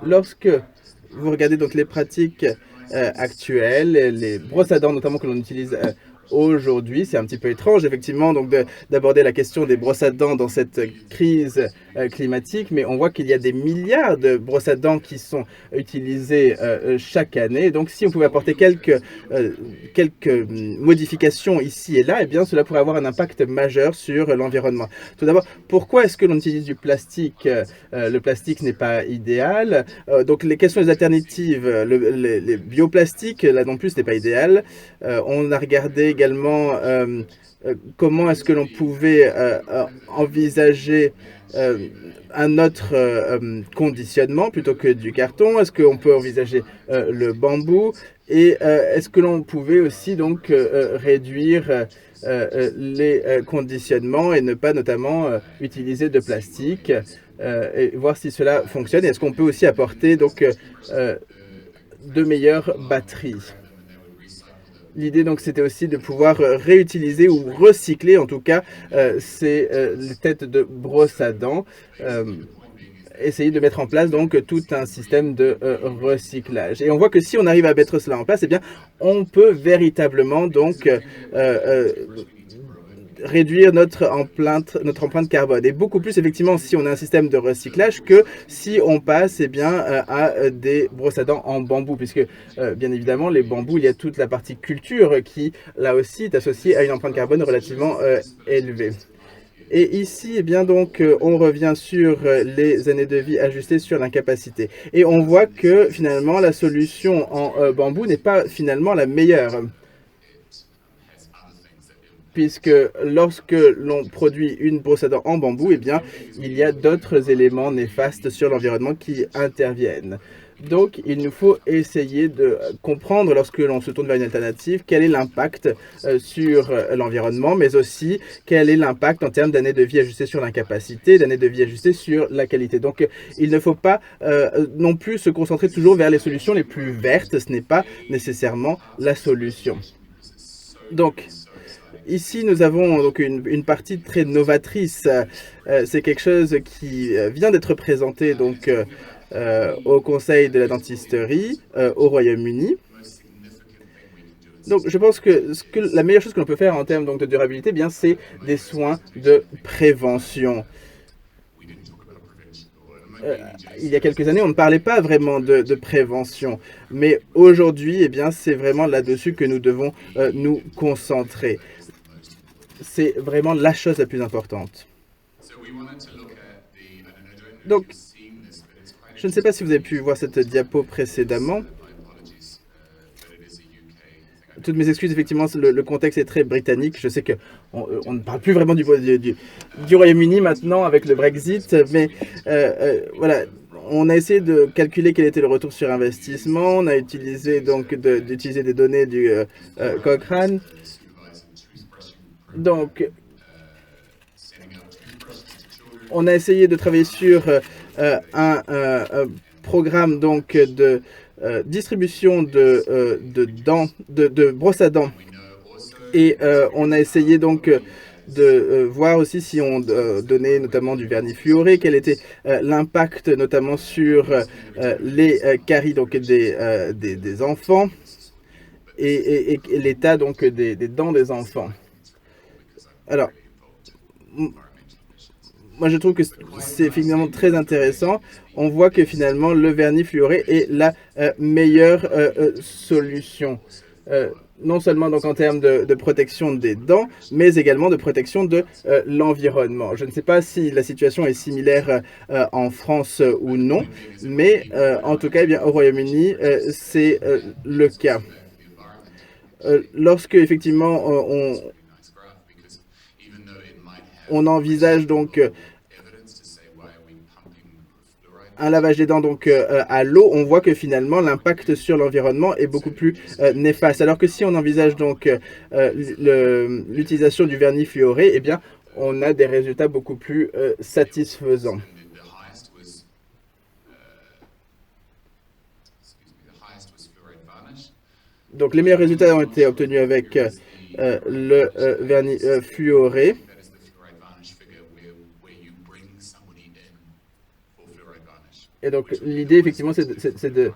lorsque vous regardez donc les pratiques actuelles, les brosses à dents notamment que l'on utilise aujourd'hui, c'est un petit peu étrange effectivement donc d'aborder la question des brosses à dents dans cette crise climatique, mais on voit qu'il y a des milliards de brosses à dents qui sont utilisées chaque année. Donc si on pouvait apporter quelques modifications ici et là, eh bien cela pourrait avoir un impact majeur sur l'environnement. Tout d'abord, pourquoi est-ce que l'on utilise du plastique? Le plastique n'est pas idéal. Donc quelles sont les alternatives? Les bioplastiques, là non plus, ce n'est pas idéal. On a regardé également comment est-ce que l'on pouvait envisager un autre conditionnement plutôt que du carton. Est-ce qu'on peut envisager le bambou? Et est-ce que l'on pouvait aussi donc réduire les conditionnements et ne pas notamment utiliser de plastique et voir si cela fonctionne? Est-ce qu'on peut aussi apporter donc de meilleures batteries? L'idée, donc, c'était aussi de pouvoir réutiliser ou recycler, en tout cas, ces têtes de brosse à dents. Essayer de mettre en place donc tout un système de recyclage. Et on voit que si on arrive à mettre cela en place, eh bien, on peut véritablement donc réduire notre empreinte carbone. Et beaucoup plus, effectivement, si on a un système de recyclage que si on passe eh bien, à des brosses à dents en bambou. Puisque, bien évidemment, les bambous, il y a toute la partie culture qui, là aussi, est associée à une empreinte carbone relativement élevée. Et ici, eh bien, donc, on revient sur les années de vie ajustées sur l'incapacité. Et on voit que, finalement, la solution en bambou n'est pas, finalement, la meilleure. Puisque lorsque l'on produit une brosse à dents en bambou, eh bien, il y a d'autres éléments néfastes sur l'environnement qui interviennent. Donc, il nous faut essayer de comprendre, lorsque l'on se tourne vers une alternative, quel est l'impact sur l'environnement, mais aussi quel est l'impact en termes d'années de vie ajustées sur l'incapacité, d'années de vie ajustées sur la qualité. Donc, il ne faut pas non plus se concentrer toujours vers les solutions les plus vertes. Ce n'est pas nécessairement la solution. Donc, ici, nous avons donc une partie très novatrice. C'est quelque chose qui vient d'être présenté donc, au Conseil de la dentisterie au Royaume-Uni. Donc, je pense que la meilleure chose que l'on peut faire en termes donc, de durabilité, eh bien, c'est des soins de prévention. Il y a quelques années, on ne parlait pas vraiment de prévention, mais aujourd'hui, eh bien, c'est vraiment là-dessus que nous devons nous concentrer. C'est vraiment la chose la plus importante. Donc, je ne sais pas si vous avez pu voir cette diapo précédemment. Toutes mes excuses, effectivement, le contexte est très britannique. Je sais qu'on ne parle plus vraiment du Royaume-Uni maintenant avec le Brexit, mais voilà, on a essayé de calculer quel était le retour sur investissement. On a utilisé donc d'utiliser des données du Cochrane. Donc, on a essayé de travailler sur un programme donc de distribution de brosses à dents. Et on a essayé donc de voir aussi si on donnait notamment du vernis fluoré, quel était l'impact notamment sur les caries donc des enfants et l'état donc des dents des enfants. Alors, moi je trouve que c'est finalement très intéressant. On voit que finalement le vernis fluoré est la meilleure solution. Non seulement donc en termes de protection des dents, mais également de protection de l'environnement. Je ne sais pas si la situation est similaire en France ou non, mais en tout cas, eh bien, au Royaume-Uni, c'est le cas. Lorsque effectivement on envisage donc un lavage des dents donc à l'eau, on voit que finalement l'impact sur l'environnement est beaucoup plus néfaste. Alors que si on envisage donc l'utilisation du vernis fluoré, eh bien on a des résultats beaucoup plus satisfaisants. Donc les meilleurs résultats ont été obtenus avec le vernis fluoré. Et donc l'idée effectivement c'est de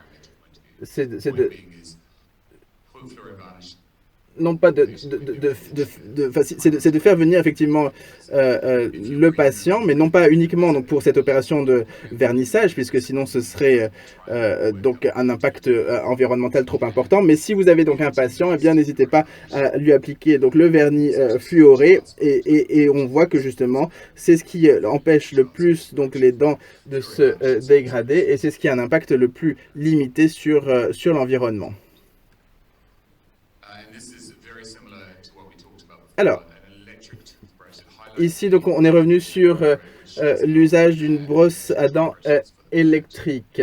non pas c'est de faire venir effectivement le patient, mais non pas uniquement donc pour cette opération de vernissage, puisque sinon ce serait donc un impact environnemental trop important. Mais si vous avez donc un patient, eh bien n'hésitez pas à lui appliquer donc le vernis fluoré, et on voit que justement c'est ce qui empêche le plus donc les dents de se dégrader, et c'est ce qui a un impact le plus limité sur l'environnement. Alors, ici, donc, on est revenu sur l'usage d'une brosse à dents électrique.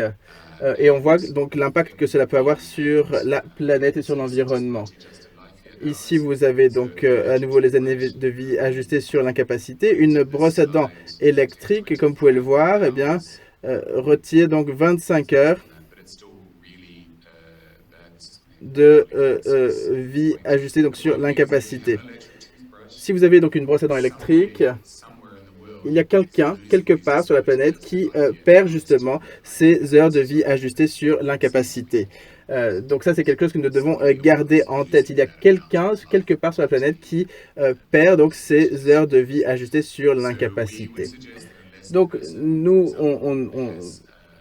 Et on voit donc l'impact que cela peut avoir sur la planète et sur l'environnement. Ici, vous avez donc à nouveau les années de vie ajustées sur l'incapacité. Une brosse à dents électrique, comme vous pouvez le voir, eh bien, retire donc 25 heures. de vie ajustée donc, sur l'incapacité. Si vous avez donc une brosse à dents électrique, il y a quelqu'un, quelque part sur la planète, qui perd justement ses heures de vie ajustées sur l'incapacité. Donc ça, c'est quelque chose que nous devons garder en tête. Il y a quelqu'un, quelque part sur la planète, qui perd donc ses heures de vie ajustées sur l'incapacité. Donc nous,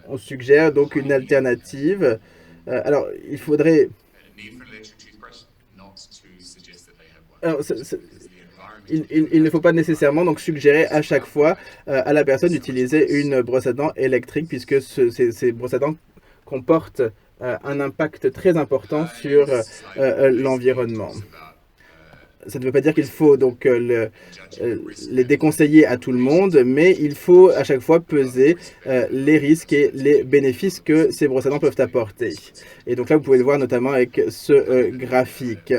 on suggère donc une alternative. Alors, il faudrait... Alors, il ne faut pas nécessairement donc suggérer à chaque fois à la personne d'utiliser une brosse à dents électrique, puisque ces brosses à dents comportent un impact très important sur l'environnement. Ça ne veut pas dire qu'il faut donc les déconseiller à tout le monde, mais il faut à chaque fois peser les risques et les bénéfices que ces brosses à dents peuvent apporter. Et donc là, vous pouvez le voir notamment avec ce graphique.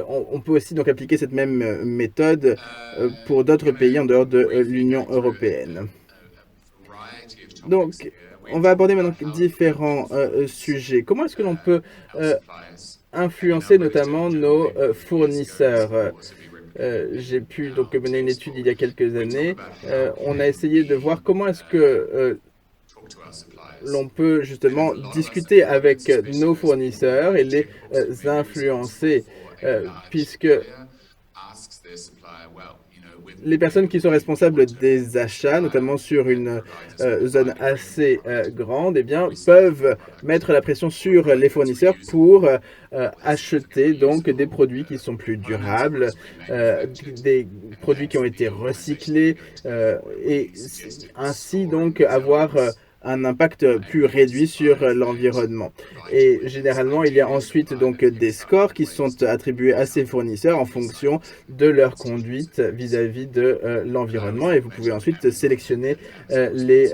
On peut aussi donc appliquer cette même méthode pour d'autres pays en dehors de l'Union européenne. Donc, on va aborder maintenant différents sujets. Comment est-ce que l'on peut influencer notamment nos fournisseurs? J'ai pu donc mener une étude il y a quelques années. On a essayé de voir comment est-ce que l'on peut justement discuter avec nos fournisseurs et les influencer, puisque les personnes qui sont responsables des achats, notamment sur une zone assez grande, eh bien, peuvent mettre la pression sur les fournisseurs pour acheter donc des produits qui sont plus durables, des produits qui ont été recyclés, et ainsi donc avoir un impact plus réduit sur l'environnement. Et généralement, il y a ensuite donc des scores qui sont attribués à ces fournisseurs en fonction de leur conduite vis-à-vis de l'environnement. Et vous pouvez ensuite sélectionner les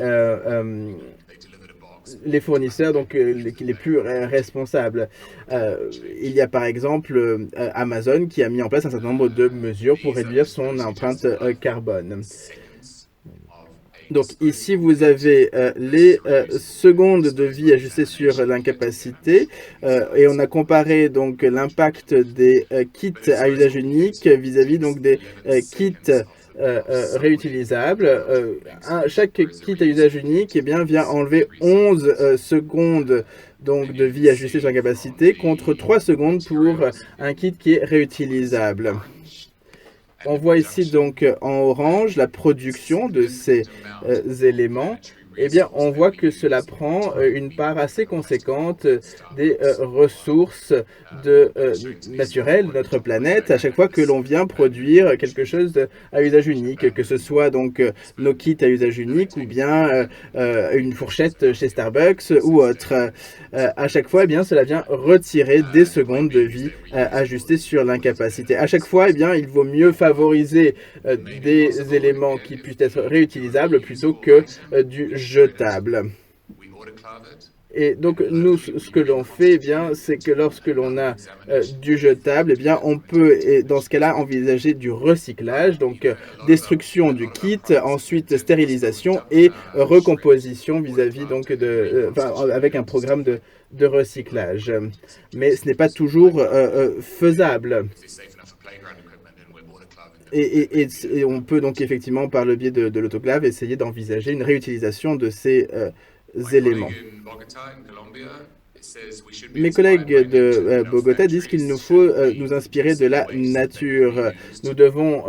fournisseurs donc, les plus responsables. Il y a par exemple Amazon qui a mis en place un certain nombre de mesures pour réduire son empreinte carbone. Donc ici, vous avez les secondes de vie ajustées sur l'incapacité et on a comparé donc l'impact des kits à usage unique vis-à-vis donc des kits réutilisables. Chaque kit à usage unique eh bien, vient enlever 11 secondes donc, de vie ajustée sur l'incapacité contre 3 secondes pour un kit qui est réutilisable. On voit ici donc en orange la production de ces éléments. Eh bien, on voit que cela prend une part assez conséquente des ressources naturelles de notre planète à chaque fois que l'on vient produire quelque chose à usage unique, que ce soit donc nos kits à usage unique ou bien une fourchette chez Starbucks ou autre. À chaque fois, eh bien, cela vient retirer des secondes de vie ajustées sur l'incapacité. À chaque fois, eh bien, il vaut mieux favoriser des éléments qui puissent être réutilisables plutôt que du jetable. Et donc, nous, ce que l'on fait, eh bien, c'est que lorsque l'on a du jetable, eh bien, on peut, dans ce cas-là, envisager du recyclage, donc destruction du kit, ensuite stérilisation et recomposition vis-à-vis donc avec un programme de recyclage. Mais ce n'est pas toujours faisable. Et on peut donc effectivement, par le biais de l'autoclave, essayer d'envisager une réutilisation de ces éléments. Mes collègues de Bogota disent qu'il nous faut nous inspirer de la nature. Nous devons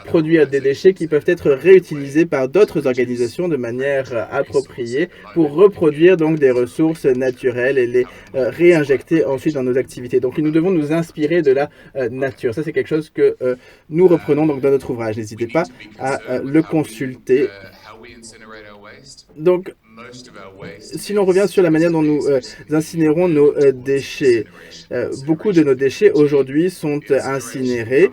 produire des déchets qui peuvent être réutilisés par d'autres organisations de manière appropriée pour reproduire donc des ressources naturelles et les réinjecter ensuite dans nos activités. Donc nous devons nous inspirer de la nature. Ça, c'est quelque chose que nous reprenons donc dans notre ouvrage. N'hésitez pas à le consulter. Donc, si l'on revient sur la manière dont nous incinérons nos déchets, beaucoup de nos déchets aujourd'hui sont incinérés.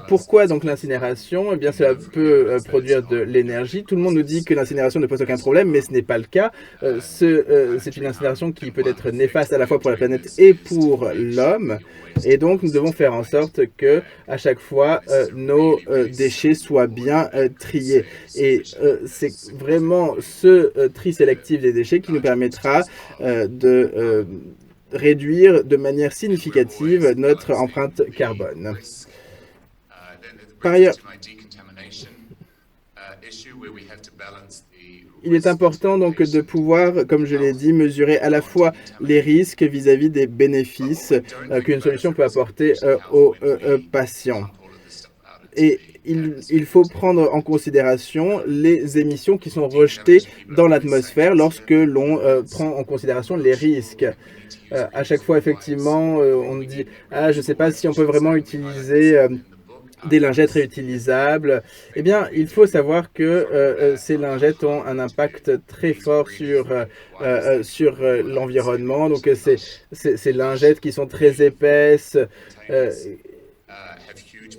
Pourquoi donc l'incinération? Eh bien, cela peut produire de l'énergie. Tout le monde nous dit que l'incinération ne pose aucun problème, mais ce n'est pas le cas. C'est une incinération qui peut être néfaste à la fois pour la planète et pour l'homme. Et donc, nous devons faire en sorte que, à chaque fois, nos déchets soient bien triés. Et c'est vraiment ce tri sélective des déchets qui nous permettra de réduire de manière significative notre empreinte carbone. Par ailleurs, il est important donc de pouvoir, comme je l'ai dit, mesurer à la fois les risques vis-à-vis des bénéfices qu'une solution peut apporter aux patients. Et il faut prendre en considération les émissions qui sont rejetées dans l'atmosphère lorsque l'on prend en considération les risques. À chaque fois, effectivement, on me dit « Ah, je ne sais pas si on peut vraiment utiliser des lingettes réutilisables ». Eh bien, il faut savoir que ces lingettes ont un impact très fort sur l'environnement. Donc, ces lingettes qui sont très épaisses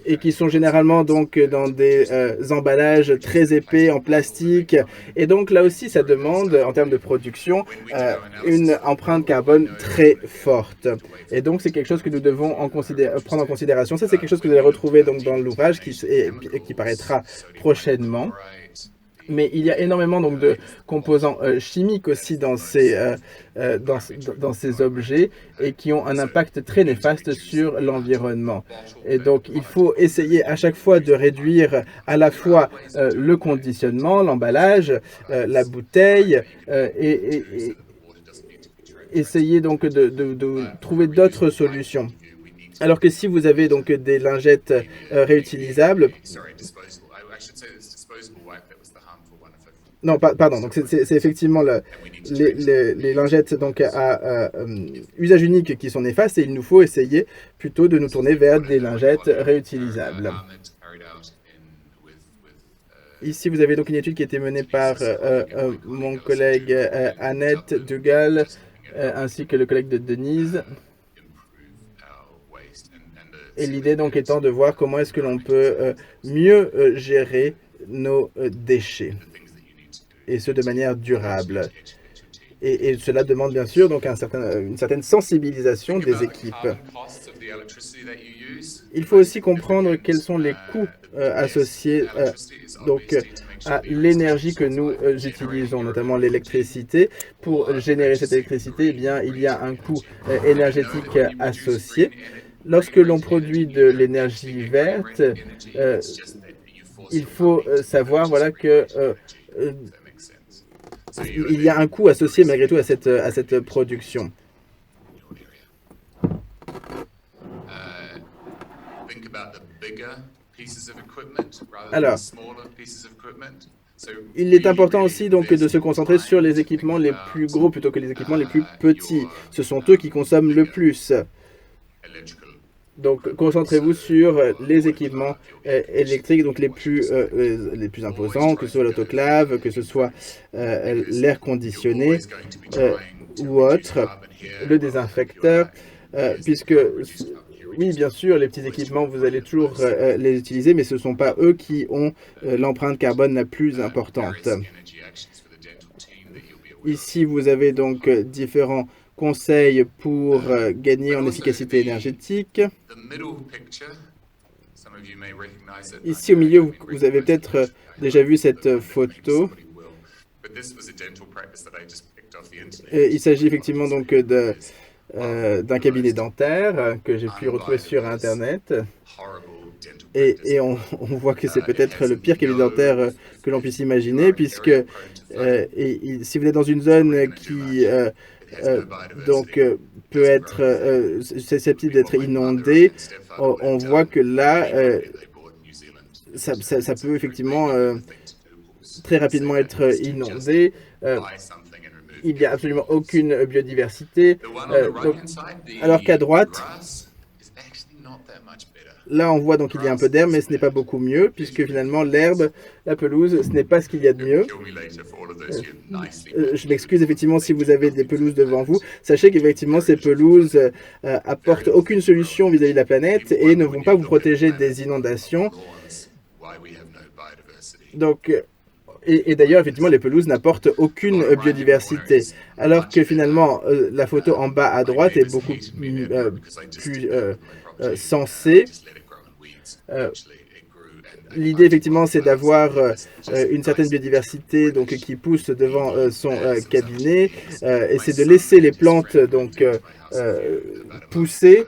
et qui sont généralement donc dans des emballages très épais en plastique. Et donc là aussi, ça demande, en termes de production, une empreinte carbone très forte. Et donc, c'est quelque chose que nous devons prendre en considération. Ça, c'est quelque chose que vous allez retrouver donc dans l'ouvrage qui paraîtra prochainement. Mais il y a énormément donc de composants chimiques aussi dans ces objets et qui ont un impact très néfaste sur l'environnement. Et donc, il faut essayer à chaque fois de réduire à la fois le conditionnement, l'emballage, la bouteille et essayer donc de trouver d'autres solutions. Alors que si vous avez donc des lingettes réutilisables, non, pardon. Donc c'est effectivement les lingettes donc à usage unique qui sont néfastes et il nous faut essayer plutôt de nous tourner vers des lingettes réutilisables. Ici, vous avez donc une étude qui a été menée par mon collègue Annette Dugal ainsi que le collègue de Denise. Et l'idée donc étant de voir comment est-ce que l'on peut mieux gérer nos déchets. Et ce de manière durable. Et cela demande bien sûr donc une certaine sensibilisation des équipes. Il faut aussi comprendre quels sont les coûts associés à l'énergie que nous utilisons, notamment l'électricité. Pour générer cette électricité, eh bien, il y a un coût énergétique associé. Lorsque l'on produit de l'énergie verte, il faut savoir que il y a un coût associé malgré tout à cette production. Alors, il est important aussi donc de se concentrer sur les équipements les plus gros plutôt que les équipements les plus petits. Ce sont eux qui consomment le plus. Donc, concentrez-vous sur les équipements électriques donc les plus imposants, que ce soit l'autoclave, que ce soit l'air conditionné ou autre, le désinfecteur, puisque, oui, bien sûr, les petits équipements, vous allez toujours les utiliser, mais ce ne sont pas eux qui ont l'empreinte carbone la plus importante. Ici, vous avez donc différents conseils pour gagner en efficacité énergétique. Ici au milieu, vous avez peut-être déjà vu cette photo. Il s'agit effectivement donc d'un cabinet dentaire que j'ai pu retrouver sur Internet. Et on voit que c'est peut-être le pire cabinet dentaire que l'on puisse imaginer, puisque si vous êtes dans une zone qui peut être susceptible d'être inondée, on voit que là, ça peut effectivement très rapidement être inondé. Il n'y a absolument aucune biodiversité. Alors qu'à droite, là on voit donc qu'il y a un peu d'herbe, mais ce n'est pas beaucoup mieux, puisque finalement l'herbe, la pelouse, ce n'est pas ce qu'il y a de mieux. Je m'excuse effectivement si vous avez des pelouses devant vous. Sachez qu'effectivement ces pelouses apportent aucune solution vis-à-vis de la planète et ne vont pas vous protéger des inondations. Donc, et d'ailleurs, effectivement, les pelouses n'apportent aucune biodiversité. Alors que finalement, la photo en bas à droite est beaucoup plus sensée. l'idée, effectivement, c'est d'avoir une certaine biodiversité donc, qui pousse devant son cabinet et c'est de laisser les plantes donc, pousser.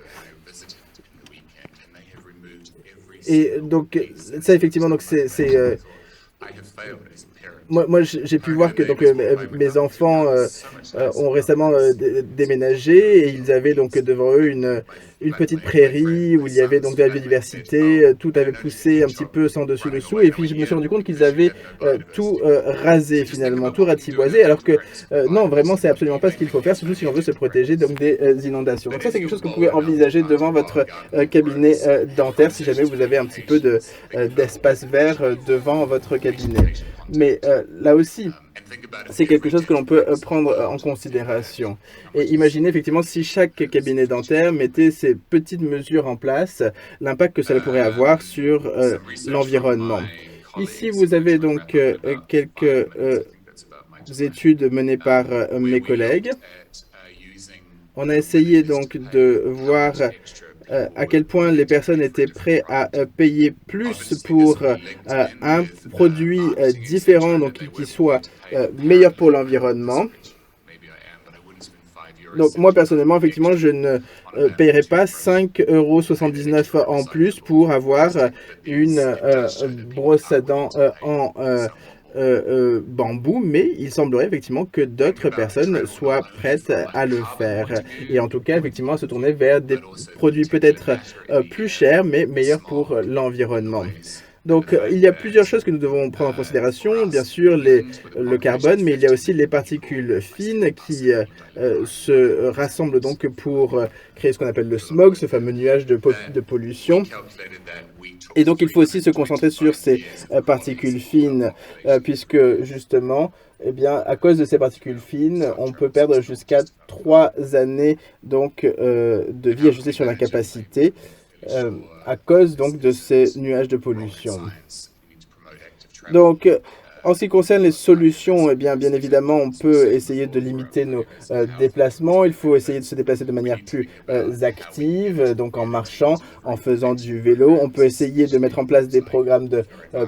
Et donc, ça, effectivement, donc c'est moi j'ai pu voir que donc, mes enfants ont récemment déménagé et ils avaient donc devant eux une petite prairie où il y avait donc de la biodiversité, tout avait poussé un petit peu sans dessus-dessous et puis je me suis rendu compte qu'ils avaient tout rasé finalement, tout ratiboisé alors que non, vraiment c'est absolument pas ce qu'il faut faire, surtout si on veut se protéger donc des inondations. Donc ça c'est quelque chose que vous pouvez envisager devant votre cabinet dentaire si jamais vous avez un petit peu d'espace vert devant votre cabinet. Mais là aussi, c'est quelque chose que l'on peut prendre en considération. Et imaginez effectivement si chaque cabinet dentaire mettait ces petites mesures en place, l'impact que cela pourrait avoir sur l'environnement. Ici, vous avez donc quelques études menées par mes collègues. On a essayé donc de voir à quel point les personnes étaient prêtes à payer plus pour un produit différent, donc qui soit meilleur pour l'environnement. Donc moi personnellement, effectivement, je ne paierai pas 5,79 € en plus pour avoir une brosse à dents en bambou, mais il semblerait effectivement que d'autres personnes soient prêtes à le faire. Et en tout cas, effectivement, à se tourner vers des produits peut-être plus chers, mais meilleurs pour l'environnement. Donc, il y a plusieurs choses que nous devons prendre en considération. Bien sûr, le carbone, mais il y a aussi les particules fines qui se rassemblent donc pour créer ce qu'on appelle le smog, ce fameux nuage de pollution. Et donc, il faut aussi se concentrer sur ces particules fines, puisque justement, eh bien, à cause de ces particules fines, on peut perdre jusqu'à 3 années donc, de vie ajustée sur la capacité à cause donc, de ces nuages de pollution. Donc, en ce qui concerne les solutions, eh bien évidemment, on peut essayer de limiter nos déplacements. Il faut essayer de se déplacer de manière plus active, donc en marchant, en faisant du vélo. On peut essayer de mettre en place des programmes de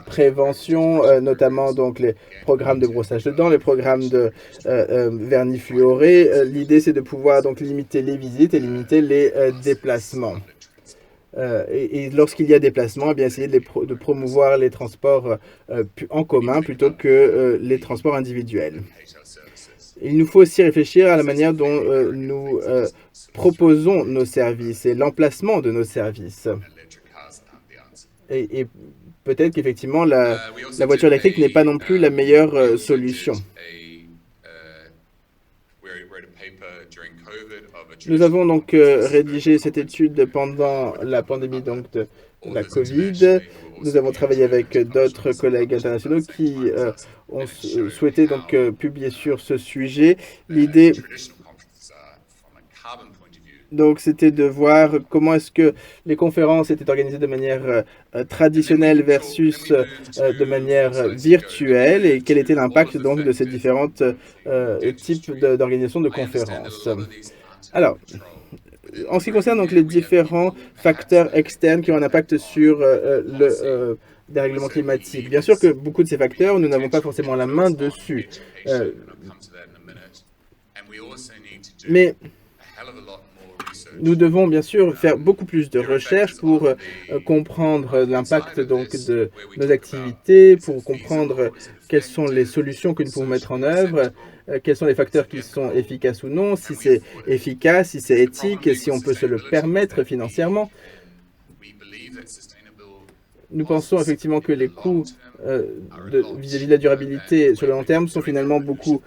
prévention, notamment donc les programmes de brossage de dents, les programmes de vernis fluoré. L'idée, c'est de pouvoir donc limiter les visites et limiter les déplacements. Et lorsqu'il y a des déplacements, eh bien, essayer de promouvoir les transports en commun plutôt que les transports individuels. Il nous faut aussi réfléchir à la manière dont nous proposons nos services et l'emplacement de nos services. Et peut-être qu'effectivement, la voiture électrique n'est pas non plus la meilleure solution. Nous avons donc rédigé cette étude pendant la pandémie donc, de la COVID. Nous avons travaillé avec d'autres collègues internationaux qui ont souhaité donc publier sur ce sujet. L'idée, donc, c'était de voir comment est-ce que les conférences étaient organisées de manière traditionnelle versus de manière virtuelle et quel était l'impact donc de ces différents types d'organisation de conférences. Alors, en ce qui concerne donc les différents facteurs externes qui ont un impact sur le dérèglement climatique, bien sûr que beaucoup de ces facteurs, nous n'avons pas forcément la main dessus. Mais nous devons bien sûr faire beaucoup plus de recherches pour comprendre l'impact donc de nos activités, pour comprendre quelles sont les solutions que nous pouvons mettre en œuvre, quels sont les facteurs qui sont efficaces ou non, si c'est efficace, si c'est éthique, si on peut se le permettre financièrement. Nous pensons effectivement que les coûts vis-à-vis de la durabilité sur le long terme sont finalement beaucoup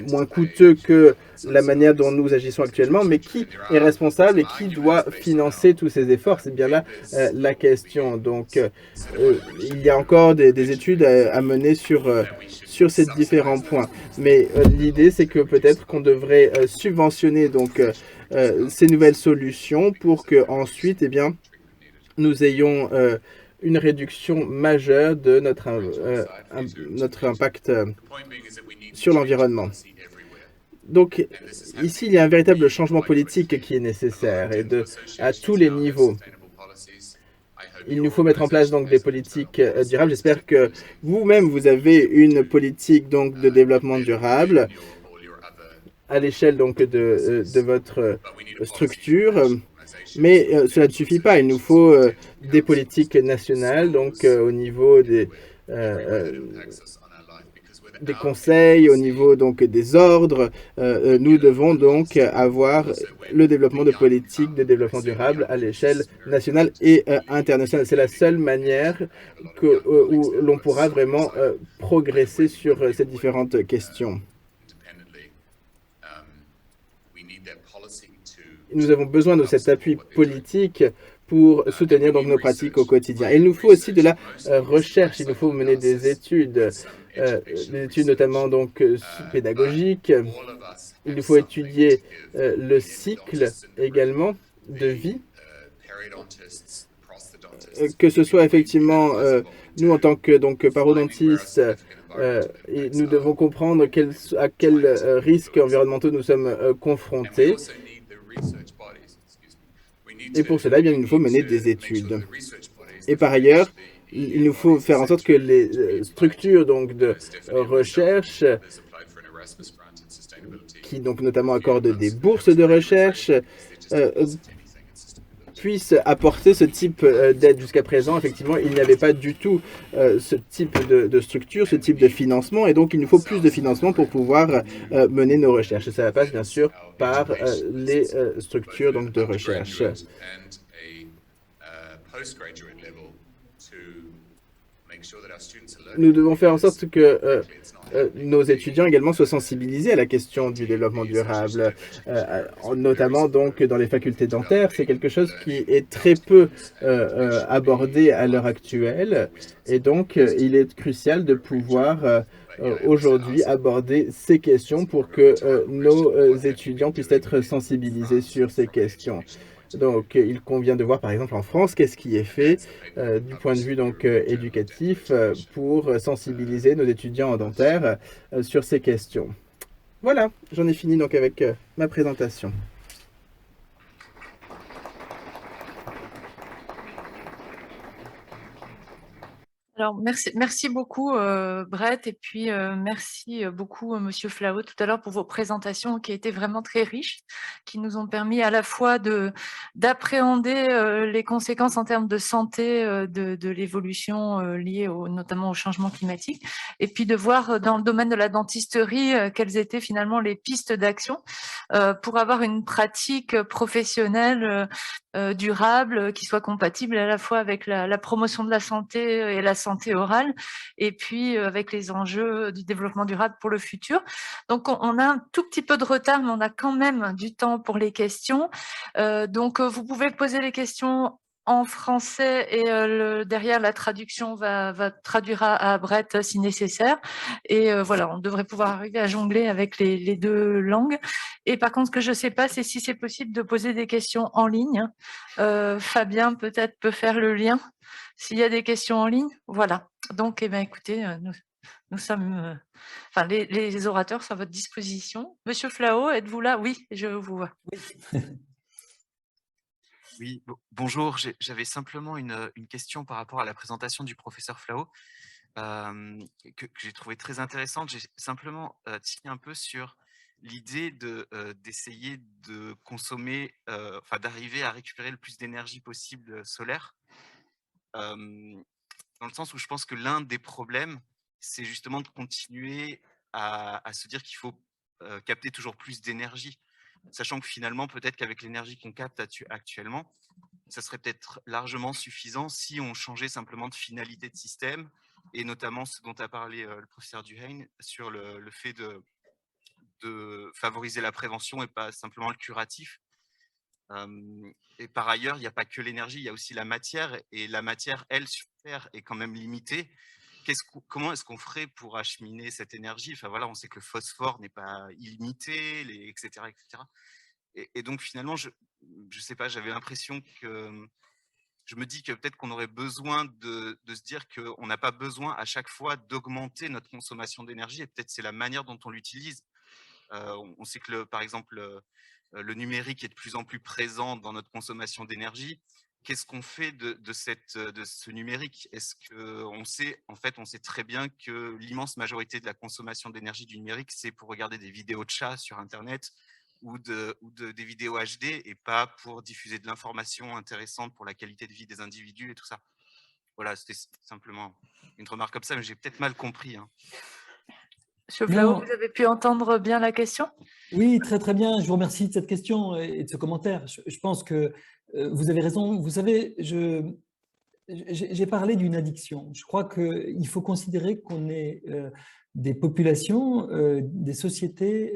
moins coûteux que la manière dont nous agissons actuellement, mais qui est responsable et qui doit financer tous ces efforts? C'est bien là la question. Donc, il y a encore des études à mener sur ces différents points. Mais l'idée, c'est que peut-être qu'on devrait subventionner donc, ces nouvelles solutions pour qu'ensuite, eh bien, nous ayons une réduction majeure de notre impact sur l'environnement. Donc, ici, il y a un véritable changement politique qui est nécessaire et à tous les niveaux. il nous faut mettre en place donc des politiques durables. J'espère que vous-même, vous avez une politique donc de développement durable à l'échelle donc de votre structure. Mais cela ne suffit pas. Il nous faut des politiques nationales, donc au niveau des conseils, au niveau donc des ordres. Nous devons donc avoir le développement de politiques de développement durable à l'échelle nationale et internationale. C'est la seule manière où l'on pourra vraiment progresser sur ces différentes questions. Nous avons besoin de cet appui politique pour soutenir donc nos pratiques au quotidien. Il nous faut aussi de la recherche, il nous faut mener des études notamment donc pédagogiques. Il nous faut étudier le cycle également de vie, que ce soit effectivement nous en tant que donc parodontistes, et nous devons comprendre à quels risques environnementaux nous sommes confrontés. Et pour cela, eh bien, il nous faut mener des études. Et par ailleurs, il nous faut faire en sorte que les structures donc, de recherche, qui donc notamment accordent des bourses de recherche, puissent apporter ce type d'aide. Jusqu'à présent, effectivement, il n'y avait pas du tout ce type de structure, ce type de financement, et donc il nous faut plus de financement pour pouvoir mener nos recherches. Et ça passe bien sûr par les structures donc, de recherche. Nous devons faire en sorte que nos étudiants également soient sensibilisés à la question du développement durable, notamment donc dans les facultés dentaires. C'est quelque chose qui est très peu abordé à l'heure actuelle, et donc il est crucial de pouvoir aujourd'hui aborder ces questions pour que nos étudiants puissent être sensibilisés sur ces questions. Donc, il convient de voir, par exemple, en France, qu'est-ce qui est fait du point de vue donc, éducatif pour sensibiliser nos étudiants en dentaire sur ces questions. Voilà, j'en ai fini donc avec ma présentation. Alors, merci beaucoup, Brett, et puis merci beaucoup, Monsieur Flao, tout à l'heure pour vos présentations qui étaient vraiment très riches, qui nous ont permis à la fois d'appréhender les conséquences en termes de santé de l'évolution liée notamment au changement climatique, et puis de voir dans le domaine de la dentisterie quelles étaient finalement les pistes d'action pour avoir une pratique professionnelle durable, qui soit compatible à la fois avec la promotion de la santé et la santé orale, et puis avec les enjeux du développement durable pour le futur. Donc, on a un tout petit peu de retard, mais on a quand même du temps pour les questions. Donc, vous pouvez poser les questions en français et derrière la traduction va traduire à Brett si nécessaire. Et voilà, on devrait pouvoir arriver à jongler avec les deux langues. Et par contre, ce que je ne sais pas, c'est si c'est possible de poser des questions en ligne. Fabien peut-être peut faire le lien s'il y a des questions en ligne. Voilà. Donc, eh bien, écoutez, nous sommes, enfin, les orateurs sont à votre disposition. Monsieur Flao, êtes-vous là? Oui, je vous vois. Oui, bonjour. J'avais simplement une question par rapport à la présentation du professeur Flao que j'ai trouvé très intéressante. J'ai simplement tiré un peu sur l'idée d'essayer de consommer, enfin d'arriver à récupérer le plus d'énergie possible solaire, dans le sens où je pense que l'un des problèmes, c'est justement de continuer à se dire qu'il faut capter toujours plus d'énergie, sachant que finalement, peut-être qu'avec l'énergie qu'on capte actuellement, ça serait peut-être largement suffisant si on changeait simplement de finalité de système, et notamment ce dont a parlé le professeur Duhaime sur le fait de favoriser la prévention et pas simplement le curatif. Et par ailleurs, il n'y a pas que l'énergie, il y a aussi la matière, et la matière, elle, sur Terre, est quand même limitée. Comment est-ce qu'on ferait pour acheminer cette énergie? Enfin voilà, on sait que le phosphore n'est pas illimité, etc., etc. Et donc finalement, je sais pas, j'avais l'impression que je me dis que peut-être qu'on aurait besoin de se dire qu'on n'a pas besoin à chaque fois d'augmenter notre consommation d'énergie, et peut-être c'est la manière dont on l'utilise. On sait que par exemple le numérique est de plus en plus présent dans notre consommation d'énergie. qu'est-ce qu'on fait de ce numérique? Est-ce qu'on sait, en fait, on sait très bien que l'immense majorité de la consommation d'énergie du numérique, c'est pour regarder des vidéos de chats sur Internet ou des vidéos HD et pas pour diffuser de l'information intéressante pour la qualité de vie des individus et tout ça. Voilà, c'était simplement une remarque comme ça, mais j'ai peut-être mal compris, hein. Monsieur Flao, Non. vous avez pu entendre bien la question? Oui, très très bien. Je vous remercie de cette question et de ce commentaire. Je pense que vous avez raison. Vous savez, j'ai parlé d'une addiction. Je crois qu'il faut considérer qu'on est des populations, des sociétés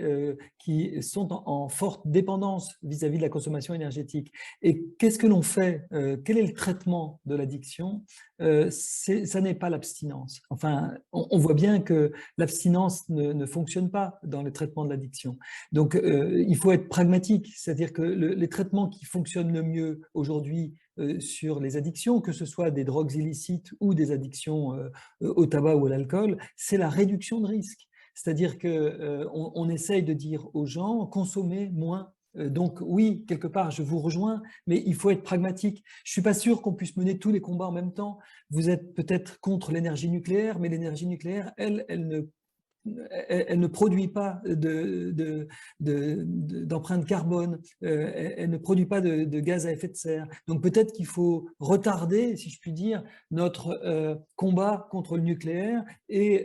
qui sont en forte dépendance vis-à-vis de la consommation énergétique. Et qu'est-ce que l'on fait? Quel est le traitement de l'addiction? Ça n'est pas l'abstinence. Enfin, on voit bien que l'abstinence ne fonctionne pas dans le traitement de l'addiction. Donc, il faut être pragmatique, c'est-à-dire que les traitements qui fonctionnent le mieux aujourd'hui sur les addictions, que ce soit des drogues illicites ou des addictions au tabac ou à l'alcool, c'est la réduction de risque. C'est-à-dire qu'on essaye de dire aux gens, consommez moins. Donc oui, quelque part, je vous rejoins, mais il faut être pragmatique. Je ne suis pas sûr qu'on puisse mener tous les combats en même temps. Vous êtes peut-être contre l'énergie nucléaire, mais l'énergie nucléaire, elle ne produit pas d'empreinte carbone, elle ne produit pas de gaz à effet de serre. Donc peut-être qu'il faut retarder, si je puis dire, notre combat contre le nucléaire et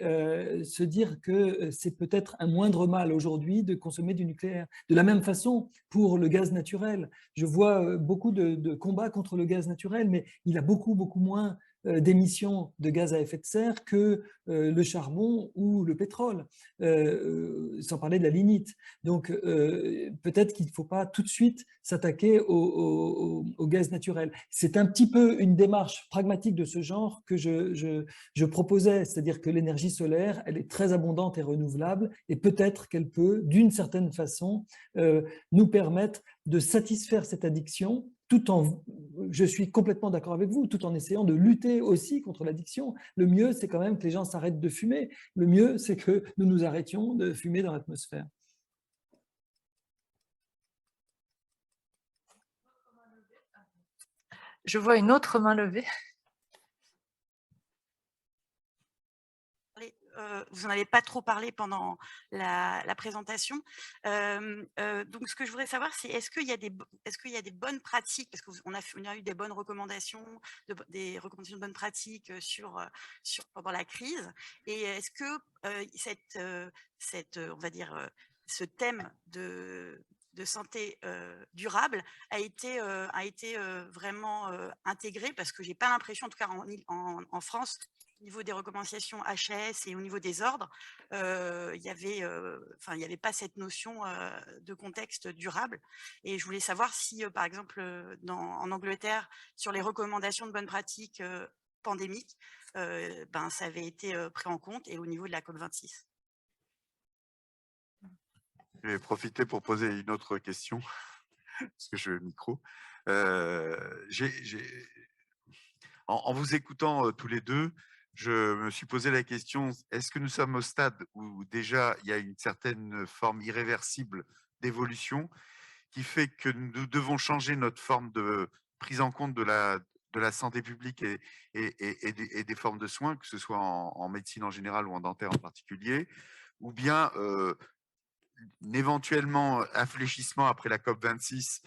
se dire que c'est peut-être un moindre mal aujourd'hui de consommer du nucléaire. De la même façon, pour le gaz naturel, je vois beaucoup de combats contre le gaz naturel, mais il a beaucoup moins d'émissions de gaz à effet de serre que le charbon ou le pétrole, sans parler de la lignite. Donc peut-être qu'il ne faut pas tout de suite s'attaquer au gaz naturel. C'est un petit peu une démarche pragmatique de ce genre que je proposais, c'est-à-dire que l'énergie solaire, elle est très abondante et renouvelable, et peut-être qu'elle peut, d'une certaine façon, nous permettre de satisfaire cette addiction, tout en, je suis complètement d'accord avec vous, tout en essayant de lutter aussi contre l'addiction. Le mieux, c'est quand même que les gens s'arrêtent de fumer. Le mieux, c'est que nous nous arrêtions de fumer dans l'atmosphère. Je vois une autre main levée. Vous n'en avez pas trop parlé pendant la présentation. Donc, ce que je voudrais savoir, c'est est-ce qu'il y a des bonnes pratiques, parce qu'on a eu des bonnes recommandations, des recommandations de bonnes pratiques pendant la crise, et est-ce que on va dire, ce thème de santé durable a été vraiment intégré, parce que j'ai pas l'impression, en tout cas en France, au niveau des recommandations HAS et au niveau des ordres, il n'y avait pas cette notion de contexte durable. Et je voulais savoir si, par exemple, en Angleterre, sur les recommandations de bonnes pratiques pandémiques, ça avait été pris en compte, et au niveau de la COP26. Je vais profiter pour poser une autre question, parce que je veux le micro. En vous écoutant tous les deux, je me suis posé la question, est-ce que nous sommes au stade où déjà il y a une certaine forme irréversible d'évolution qui fait que nous devons changer notre forme de prise en compte de la santé publique et des formes de soins, que ce soit en médecine en général ou en dentaire en particulier, ou bien éventuellement infléchissement après la COP26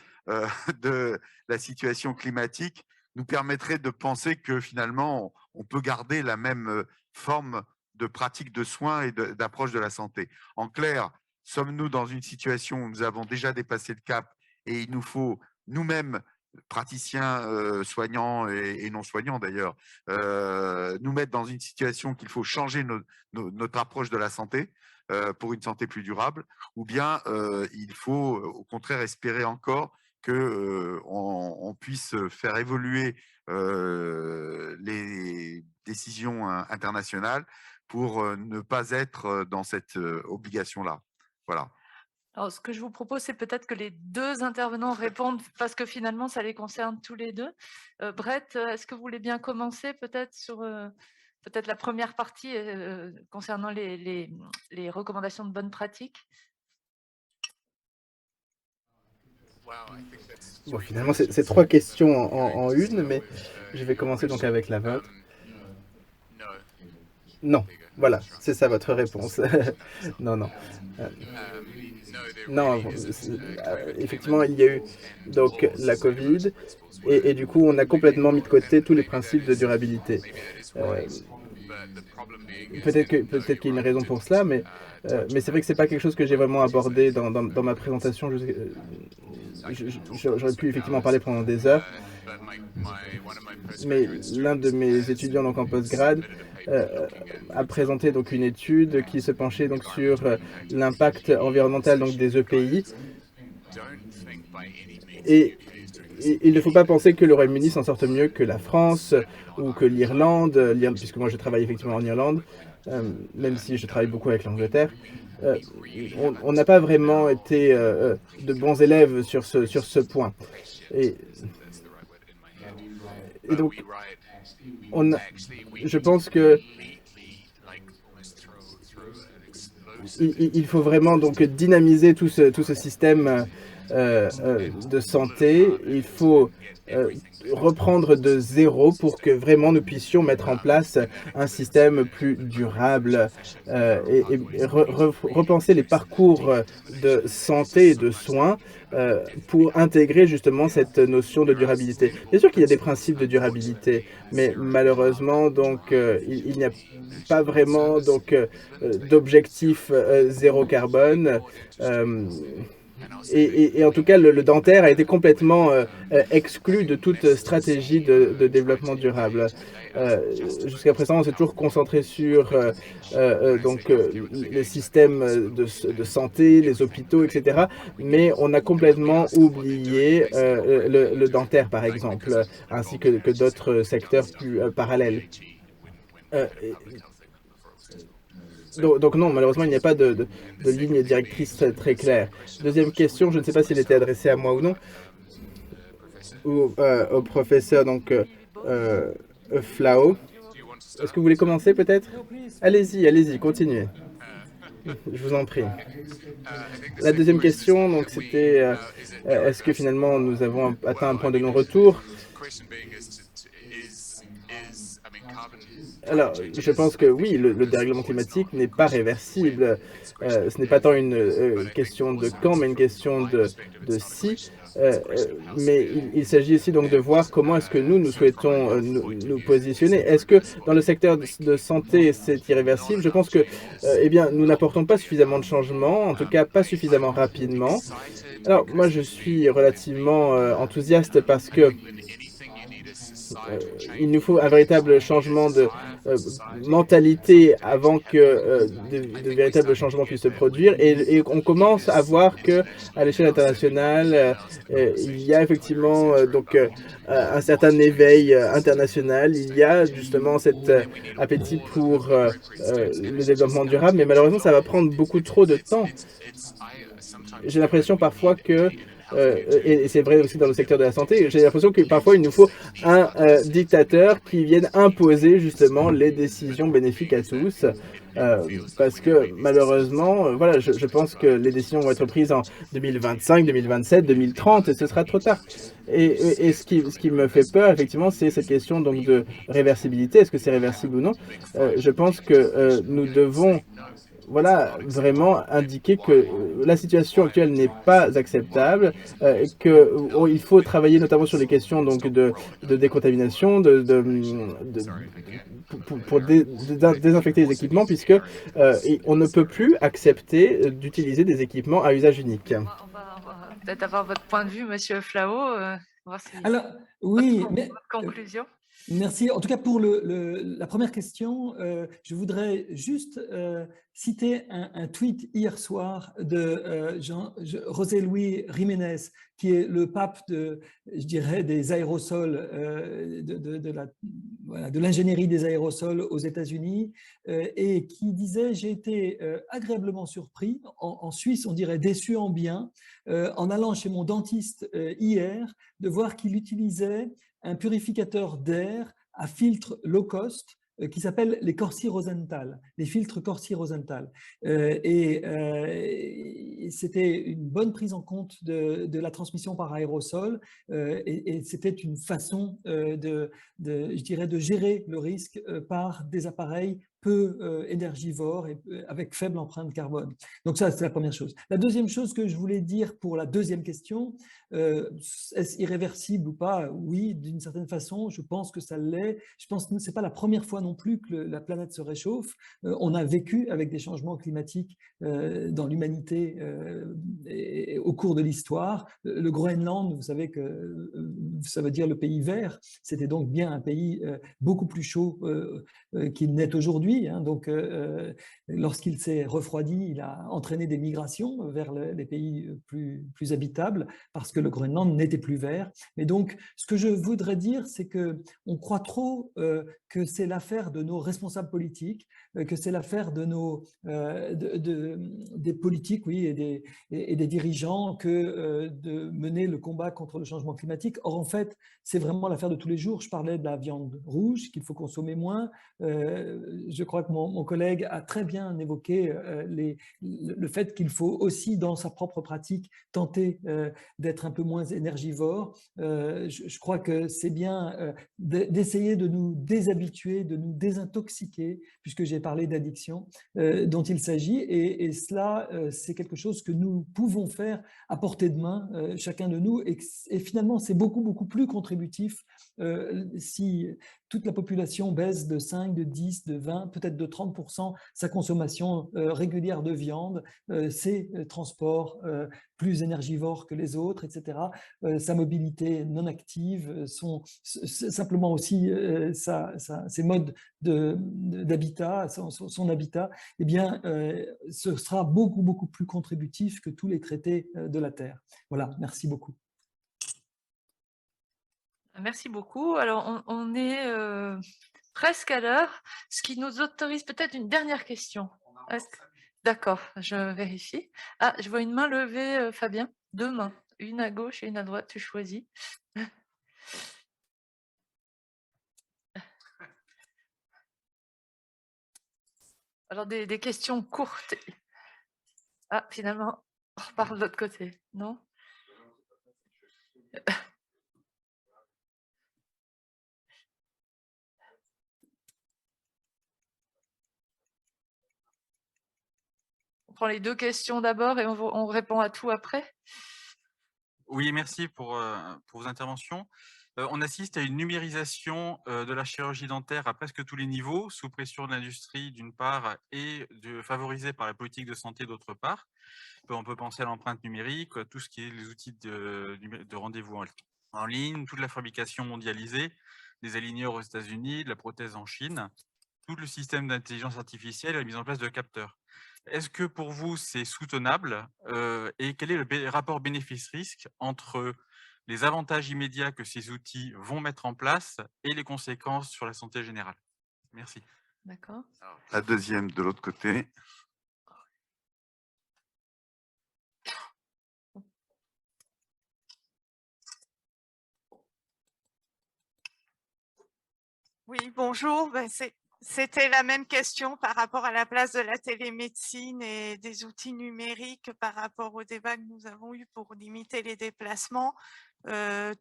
de la situation climatique nous permettrait de penser que finalement, on peut garder la même forme de pratique de soins et d'approche de la santé. En clair, sommes-nous dans une situation où nous avons déjà dépassé le cap et il nous faut nous-mêmes, praticiens soignants et non soignants d'ailleurs, nous mettre dans une situation qu'il faut changer notre approche de la santé pour une santé plus durable, ou bien il faut au contraire espérer encore qu'on puisse faire évoluer les décisions internationales pour ne pas être dans cette obligation-là. Voilà. Alors, ce que je vous propose, c'est peut-être que les deux intervenants répondent, parce que finalement, ça les concerne tous les deux. Brett, est-ce que vous voulez bien commencer peut-être sur peut-être la première partie concernant les recommandations de bonnes pratiques? Bon, finalement, c'est 3 questions en une, mais je vais commencer donc avec la vôtre. Non, voilà, c'est ça votre réponse. Non, non. Non, effectivement, il y a eu donc la Covid, et du coup, on a complètement mis de côté tous les principes de durabilité. Peut-être qu'il y a une raison pour cela, mais c'est vrai que c'est pas quelque chose que j'ai vraiment abordé dans ma présentation. J'aurais pu effectivement en parler pendant des heures, mais l'un de mes étudiants donc en postgrad a présenté donc une étude qui se penchait donc sur l'impact environnemental donc des EPI, et il ne faut pas penser que le Royaume-Uni s'en sorte mieux que la France ou que l'Irlande, puisque moi je travaille effectivement en Irlande, même si je travaille beaucoup avec l'Angleterre. On n'a pas vraiment été de bons élèves sur ce point. Et donc, je pense que il faut vraiment donc dynamiser tout ce système de santé. Il faut reprendre de zéro pour que vraiment nous puissions mettre en place un système plus durable et repenser les parcours de santé et de soins pour intégrer justement cette notion de durabilité. Bien sûr qu'il y a des principes de durabilité, mais malheureusement donc il n'y a pas vraiment donc d'objectif zéro carbone. Et en tout cas, le dentaire a été complètement exclu de toute stratégie de développement durable. Jusqu'à présent, on s'est toujours concentré sur les systèmes de santé, les hôpitaux, etc. Mais on a complètement oublié le dentaire, par exemple, ainsi que d'autres secteurs plus parallèles. Donc non, malheureusement, il n'y a pas de ligne directrice très claire. Deuxième question, je ne sais pas s'il était adressé à moi ou non, ou au professeur donc Flao. Est-ce que vous voulez commencer peut-être? Allez-y, continuez. Je vous en prie. La deuxième question, donc c'était est-ce que finalement nous avons atteint un point de non-retour? Alors, je pense que oui, le dérèglement climatique n'est pas réversible. Ce n'est pas tant une question de quand, mais une question de si. Mais il s'agit ici donc de voir comment est-ce que nous souhaitons nous positionner. Est-ce que dans le secteur de santé, c'est irréversible? Je pense que eh bien, nous n'apportons pas suffisamment de changements, en tout cas pas suffisamment rapidement. Alors, moi, je suis relativement enthousiaste parce que il nous faut un véritable changement de mentalité avant que de véritables changements puissent se produire. Et on commence à voir qu'à l'échelle internationale, il y a effectivement un certain éveil international. Il y a justement cet appétit pour le développement durable, mais malheureusement, ça va prendre beaucoup trop de temps. J'ai l'impression parfois que et c'est vrai aussi dans le secteur de la santé, j'ai l'impression que parfois il nous faut un dictateur qui vienne imposer justement les décisions bénéfiques à tous, parce que malheureusement, voilà, je pense que les décisions vont être prises en 2025, 2027, 2030 et ce sera trop tard. Et ce qui me fait peur, effectivement, c'est cette question donc de réversibilité. Est-ce que c'est réversible ou non? Je pense que nous devons vraiment indiquer que la situation actuelle n'est pas acceptable, qu'il faut travailler notamment sur les questions donc de décontamination, pour désinfecter les équipements, puisque on ne peut plus accepter d'utiliser des équipements à usage unique. On va peut-être avoir votre point de vue, Monsieur Flao. Voir si Alors, oui, votre conclusion. Merci. En tout cas, pour la première question, je voudrais juste citer un tweet hier soir de José Luis Jiménez, qui est le pape je dirais, des aérosols, de l'ingénierie des aérosols aux États-Unis, et qui disait « J'ai été agréablement surpris, en Suisse on dirait déçu en bien, en allant chez mon dentiste hier, de voir qu'il utilisait un purificateur d'air à filtre low cost qui s'appellent les Corsi-Rosenthal, les filtres Corsi-Rosenthal. C'était une bonne prise en compte de la transmission par aérosol et c'était une façon je dirais, de gérer le risque par des appareils peu énergivores et avec faible empreinte carbone. Donc ça, c'est la première chose. La deuxième chose que je voulais dire pour la deuxième question, est-ce irréversible ou pas? Oui, d'une certaine façon, je pense que ça l'est. Je pense que ce n'est pas la première fois non plus que la planète se réchauffe. On a vécu avec des changements climatiques dans l'humanité au cours de l'histoire. Le Groenland, vous savez que ça veut dire le pays vert, c'était donc bien un pays beaucoup plus chaud qu'il n'est aujourd'hui. Donc, lorsqu'il s'est refroidi, il a entraîné des migrations vers les pays plus habitables parce que le Groenland n'était plus vert. Et donc, ce que je voudrais dire, c'est qu'on croit trop que c'est l'affaire de nos responsables politiques, que c'est l'affaire de des politiques, oui, et des dirigeants que de mener le combat contre le changement climatique. Or, en fait, c'est vraiment l'affaire de tous les jours. Je parlais de la viande rouge, qu'il faut consommer moins. Je crois que mon collègue a très bien évoqué le fait qu'il faut aussi, dans sa propre pratique, tenter d'être un peu moins énergivore. Je crois que c'est bien d'essayer de nous déshabituer, de nous désintoxiquer, puisque j'ai parlé d'addiction, dont il s'agit. Et cela, c'est quelque chose que nous pouvons faire à portée de main, chacun de nous. Et finalement, c'est beaucoup, beaucoup plus contributif si toute la population baisse de 5, de 10, de 20, peut-être de 30% sa consommation régulière de viande, ses transports plus énergivores que les autres, etc., sa mobilité non active, simplement aussi ses modes d'habitat, son habitat, eh bien, ce sera beaucoup, beaucoup plus contributif que tous les traités de la Terre. Voilà, merci beaucoup. Merci beaucoup. Alors, on est presque à l'heure, ce qui nous autorise peut-être une dernière question. D'accord, je vérifie. Ah, je vois une main levée, Fabien. Deux mains, une à gauche et une à droite, tu choisis. Alors, des questions courtes. Ah, finalement, on repart de l'autre côté, non? On prend les deux questions d'abord et on répond à tout après. Oui, merci pour vos interventions. On assiste à une numérisation de la chirurgie dentaire à presque tous les niveaux, sous pression de l'industrie d'une part et favorisée par la politique de santé d'autre part. On peut penser à l'empreinte numérique, tout ce qui est les outils de rendez-vous en ligne, toute la fabrication mondialisée, des aligneurs aux États-Unis, de la prothèse en Chine, tout le système d'intelligence artificielle et la mise en place de capteurs. Est-ce que pour vous, c'est soutenable et quel est le rapport bénéfice-risque entre les avantages immédiats que ces outils vont mettre en place et les conséquences sur la santé générale? Merci. D'accord. La deuxième de l'autre côté. Oui, bonjour. C'était la même question par rapport à la place de la télémédecine et des outils numériques par rapport au débat que nous avons eu pour limiter les déplacements,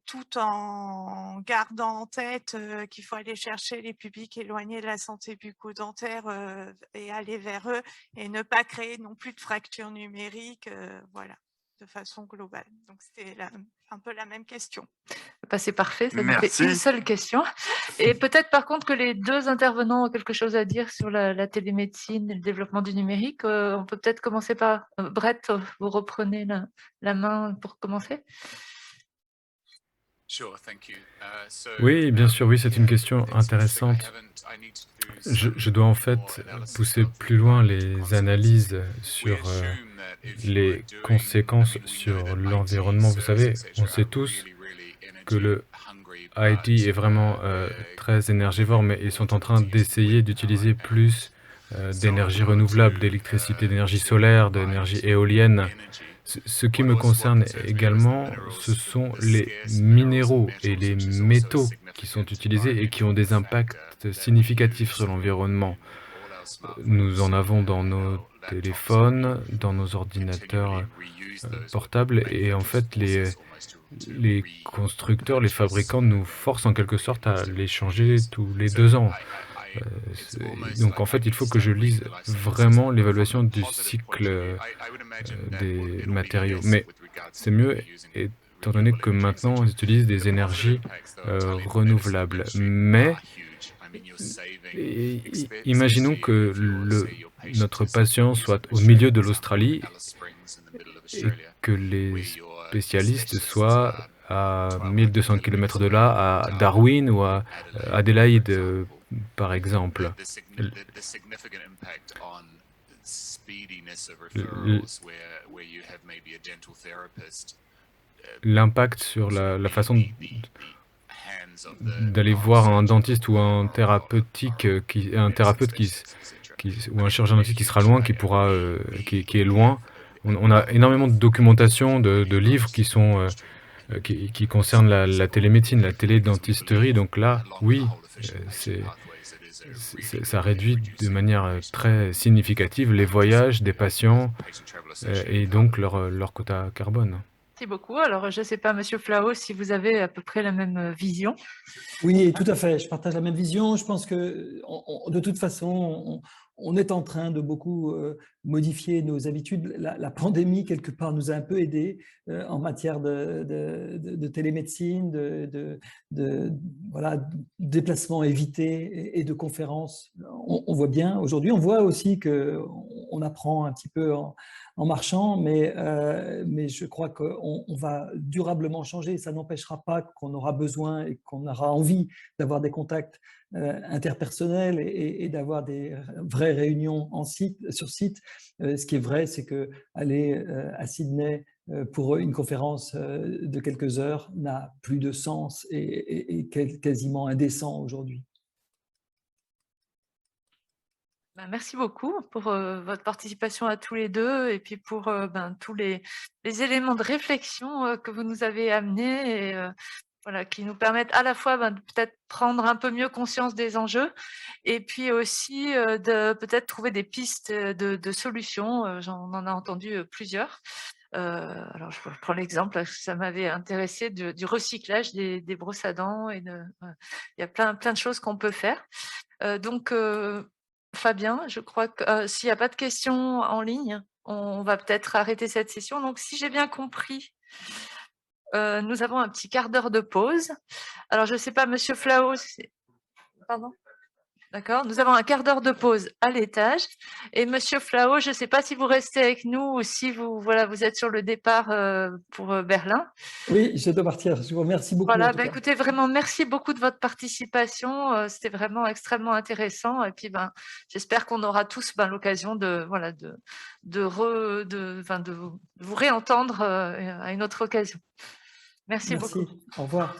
tout en gardant en tête qu'il faut aller chercher les publics éloignés de la santé bucco-dentaire et aller vers eux et ne pas créer non plus de fracture numérique, voilà, de façon globale. Donc, c'était un peu la même question. C'est parfait, ça nous fait une seule question. Et peut-être par contre que les deux intervenants ont quelque chose à dire sur la télémédecine et le développement du numérique. On peut peut-être commencer par Brett, vous reprenez la main pour commencer. Oui, bien sûr, oui, c'est une question intéressante. Je dois en fait pousser plus loin les analyses sur les conséquences sur l'environnement. Vous savez, on sait tous que le Haïti est vraiment très énergivore, mais ils sont en train d'essayer d'utiliser plus d'énergie renouvelable, d'électricité, d'énergie solaire, d'énergie éolienne. Ce qui me concerne également, ce sont les minéraux et les métaux qui sont utilisés et qui ont des impacts impacts significatifs sur l'environnement. Nous en avons dans nos téléphones, dans nos ordinateurs portables, et en fait, les constructeurs, les fabricants nous forcent en quelque sorte à les changer tous les 2 ans. Donc en fait, il faut que je lise vraiment l'évaluation du cycle des matériaux. Mais c'est mieux étant donné que maintenant, on utilise des énergies renouvelables. Mais imaginons que notre patient soit au milieu de l'Australie et que les spécialistes soient à 1200 km de là, à Darwin ou à Adélaïde, par exemple. L'impact sur la façon d'aller voir un dentiste ou un thérapeute ou un chirurgien dentiste qui sera loin, qui est loin. On a énormément de documentation, de livres qui concernent la télémédecine, la télédentisterie. Donc là, oui, ça réduit de manière très significative les voyages des patients et donc leur quota carbone. Merci beaucoup. Alors, je ne sais pas, Monsieur Flao, si vous avez à peu près la même vision. Oui, tout à fait. Je partage la même vision. Je pense que de toute façon, on est en train de beaucoup modifier nos habitudes. La pandémie, quelque part, nous a un peu aidés en matière de télémédecine, de déplacements évités et de conférences. On voit bien aujourd'hui. On voit aussi qu'on apprend un petit peu en marchant, mais je crois qu'on va durablement changer. Ça n'empêchera pas qu'on aura besoin et qu'on aura envie d'avoir des contacts interpersonnels et d'avoir des vraies réunions sur site. Ce qui est vrai, c'est qu'aller à Sydney pour une conférence de quelques heures n'a plus de sens et quasiment indécent aujourd'hui. Merci beaucoup pour votre participation à tous les deux et puis pour tous les éléments de réflexion que vous nous avez amenés et voilà, qui nous permettent à la fois de peut-être prendre un peu mieux conscience des enjeux et puis aussi de peut-être trouver des pistes de solutions. On en a entendu plusieurs. Alors, je prends l'exemple, ça m'avait intéressé du recyclage des brosses à dents. Il y a plein de choses qu'on peut faire. Donc, Fabien, je crois que s'il n'y a pas de questions en ligne, on va peut-être arrêter cette session. Donc, si j'ai bien compris, nous avons un petit quart d'heure de pause. Alors, je ne sais pas, Monsieur Flao, pardon ? D'accord, nous avons un quart d'heure de pause à l'étage. Et Monsieur Flao, je ne sais pas si vous restez avec nous ou si vous êtes sur le départ pour Berlin. Oui, je dois partir. Je vous remercie beaucoup. Voilà, écoutez, vraiment, merci beaucoup de votre participation. C'était vraiment extrêmement intéressant. Et puis, j'espère qu'on aura tous l'occasion de vous réentendre à une autre occasion. Merci beaucoup. Au revoir.